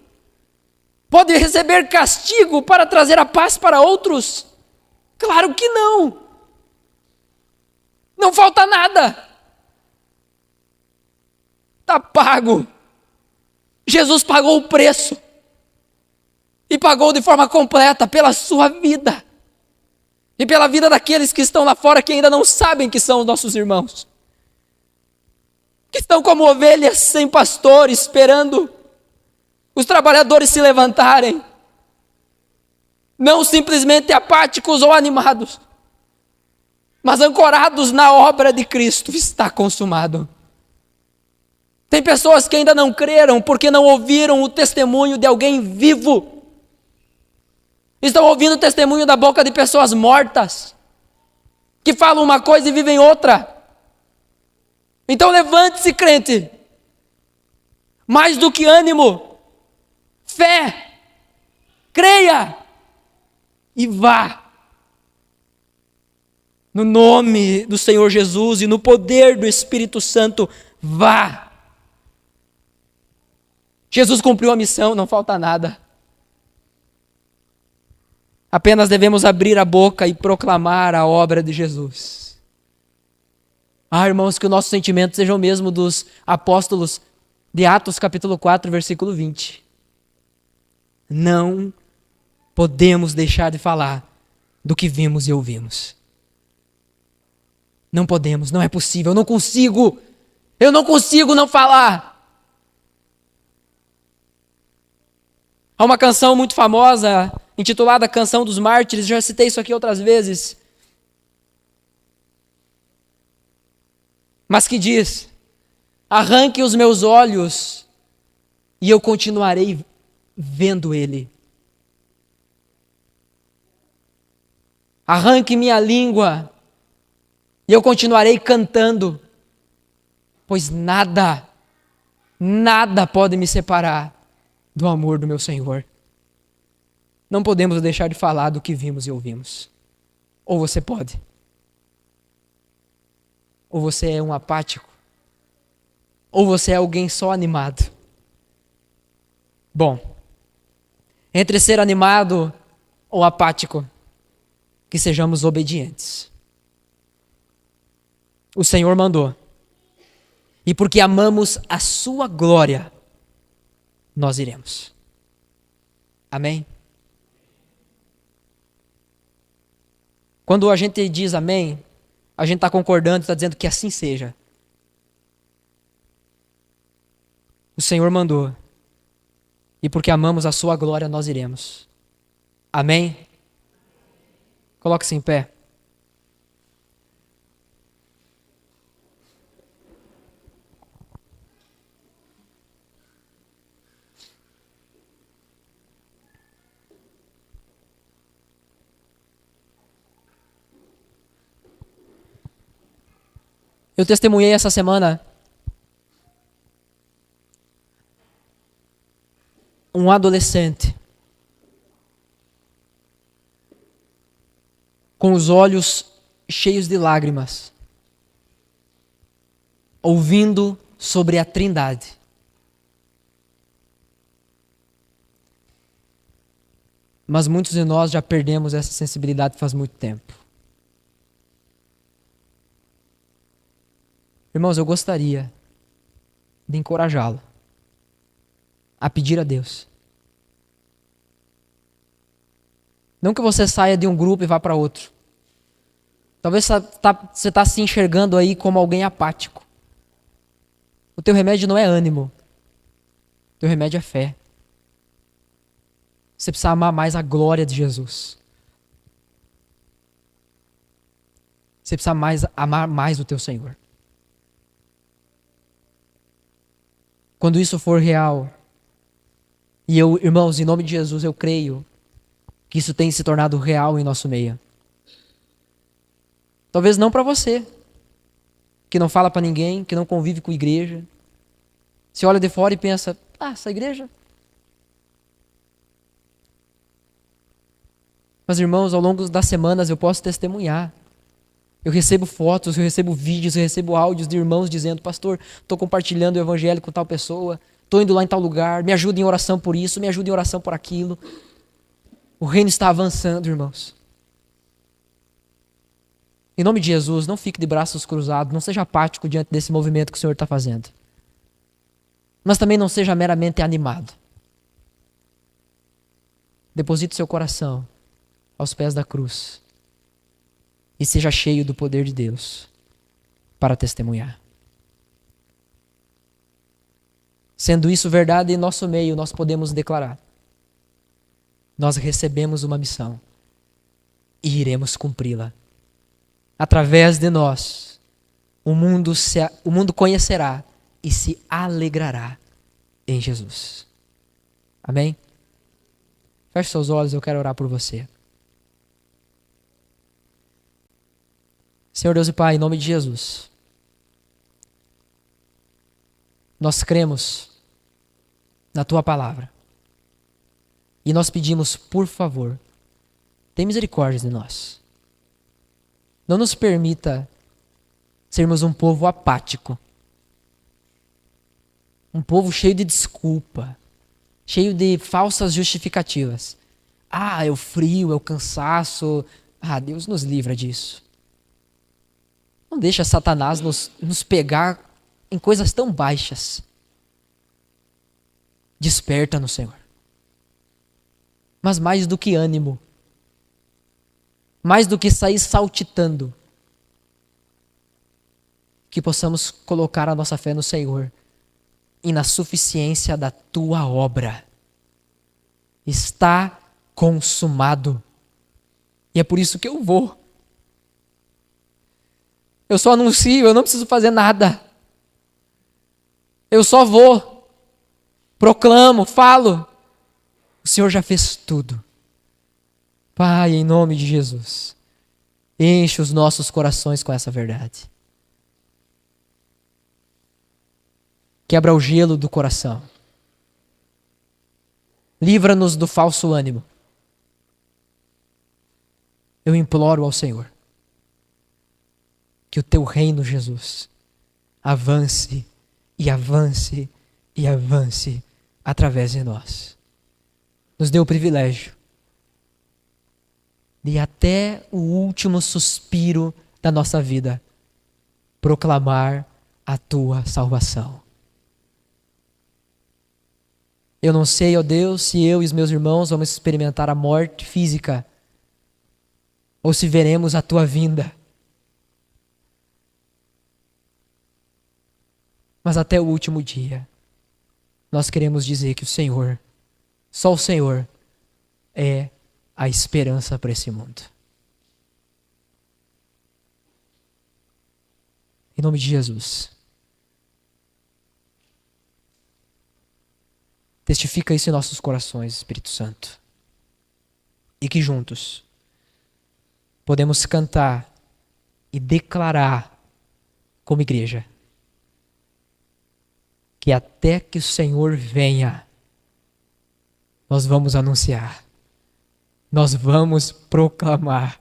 Pode receber castigo para trazer a paz para outros? Claro que não. Não falta nada. Está pago. Jesus pagou o preço. E pagou de forma completa pela sua vida. E pela vida daqueles que estão lá fora que ainda não sabem que são os nossos irmãos. Que estão como ovelhas sem pastor, esperando os trabalhadores se levantarem. Não simplesmente apáticos ou animados, mas ancorados na obra de Cristo. Está consumado. Tem pessoas que ainda não creram porque não ouviram o testemunho de alguém vivo. Estão ouvindo o testemunho da boca de pessoas mortas, que falam uma coisa e vivem outra. Então levante-se, crente. Mais do que ânimo, fé, creia e vá. No nome do Senhor Jesus e no poder do Espírito Santo, vá. Jesus cumpriu a missão, não falta nada. Apenas devemos abrir a boca e proclamar a obra de Jesus. Irmãos, que os nossos sentimentos sejam o mesmo dos apóstolos de Atos capítulo 4, versículo 20. Não podemos deixar de falar do que vimos e ouvimos. Não podemos, não é possível, eu não consigo não falar. Há uma canção muito famosa, intitulada Canção dos Mártires, já citei isso aqui outras vezes, mas que diz: arranque os meus olhos e eu continuarei vendo Ele. Arranque minha língua e eu continuarei cantando, pois nada pode me separar do amor do meu Senhor. Não podemos deixar de falar do que vimos e ouvimos. Ou você pode. Ou você é um apático. Ou você é alguém só animado. Bom, entre ser animado ou apático, que sejamos obedientes. O Senhor mandou. E porque amamos a sua glória, nós iremos. Amém? Quando a gente diz amém, a gente está concordando, está dizendo que assim seja. O Senhor mandou. E porque amamos a sua glória, nós iremos. Amém? Coloque-se em pé. Eu testemunhei essa semana um adolescente com os olhos cheios de lágrimas, ouvindo sobre a Trindade. Mas muitos de nós já perdemos essa sensibilidade faz muito tempo. Irmãos, eu gostaria de encorajá-lo a pedir a Deus. Não que você saia de um grupo e vá para outro. Talvez você está se enxergando aí como alguém apático. O teu remédio não é ânimo. O teu remédio é fé. Você precisa amar mais a glória de Jesus. Você precisa amar mais o teu Senhor. Quando isso for real, e eu, irmãos, em nome de Jesus, eu creio que isso tem se tornado real em nosso meio. Talvez não para você, que não fala para ninguém, que não convive com a igreja. Você olha de fora e pensa, essa igreja... Mas, irmãos, ao longo das semanas eu posso testemunhar. Eu recebo fotos, eu recebo vídeos, eu recebo áudios de irmãos dizendo: pastor, estou compartilhando o evangelho com tal pessoa, estou indo lá em tal lugar, me ajuda em oração por isso, me ajuda em oração por aquilo. O reino está avançando, irmãos. Em nome de Jesus, não fique de braços cruzados, não seja apático diante desse movimento que o Senhor está fazendo. Mas também não seja meramente animado. Deposite seu coração aos pés da cruz e seja cheio do poder de Deus para testemunhar. Sendo isso verdade em nosso meio, nós podemos declarar: nós recebemos uma missão e iremos cumpri-la. Através de nós, o mundo conhecerá e se alegrará em Jesus. Amém? Feche seus olhos, eu quero orar por você. Senhor Deus e Pai, em nome de Jesus, nós cremos na Tua palavra e nós pedimos, por favor, tem misericórdia de nós. Não nos permita sermos um povo apático, um povo cheio de desculpa, cheio de falsas justificativas. É o frio, é o cansaço. Deus nos livra disso. Não deixa Satanás nos pegar em coisas tão baixas. Desperta no Senhor. Mas mais do que ânimo, mais do que sair saltitando, que possamos colocar a nossa fé no Senhor e na suficiência da Tua obra. Está consumado. E é por isso que eu vou. Eu só anuncio, eu não preciso fazer nada. Eu só vou, proclamo, falo. O Senhor já fez tudo. Pai, em nome de Jesus, enche os nossos corações com essa verdade. Quebra o gelo do coração. Livra-nos do falso ânimo. Eu imploro ao Senhor que o Teu reino, Jesus, avance e avance e avance através de nós. Nos dê o privilégio de até o último suspiro da nossa vida proclamar a Tua salvação. Eu não sei, ó Deus, se eu e os meus irmãos vamos experimentar a morte física ou se veremos a Tua vinda. Mas até o último dia, nós queremos dizer que o Senhor, só o Senhor, é a esperança para esse mundo. Em nome de Jesus. Testifica isso em nossos corações, Espírito Santo. E que juntos podemos cantar e declarar como igreja que até que o Senhor venha, nós vamos anunciar, nós vamos proclamar,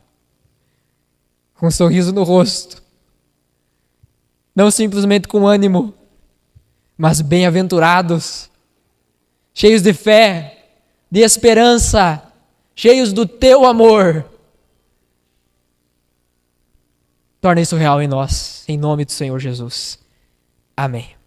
com um sorriso no rosto, não simplesmente com ânimo, mas bem-aventurados, cheios de fé, de esperança, cheios do Teu amor. Torna isso real em nós, em nome do Senhor Jesus. Amém.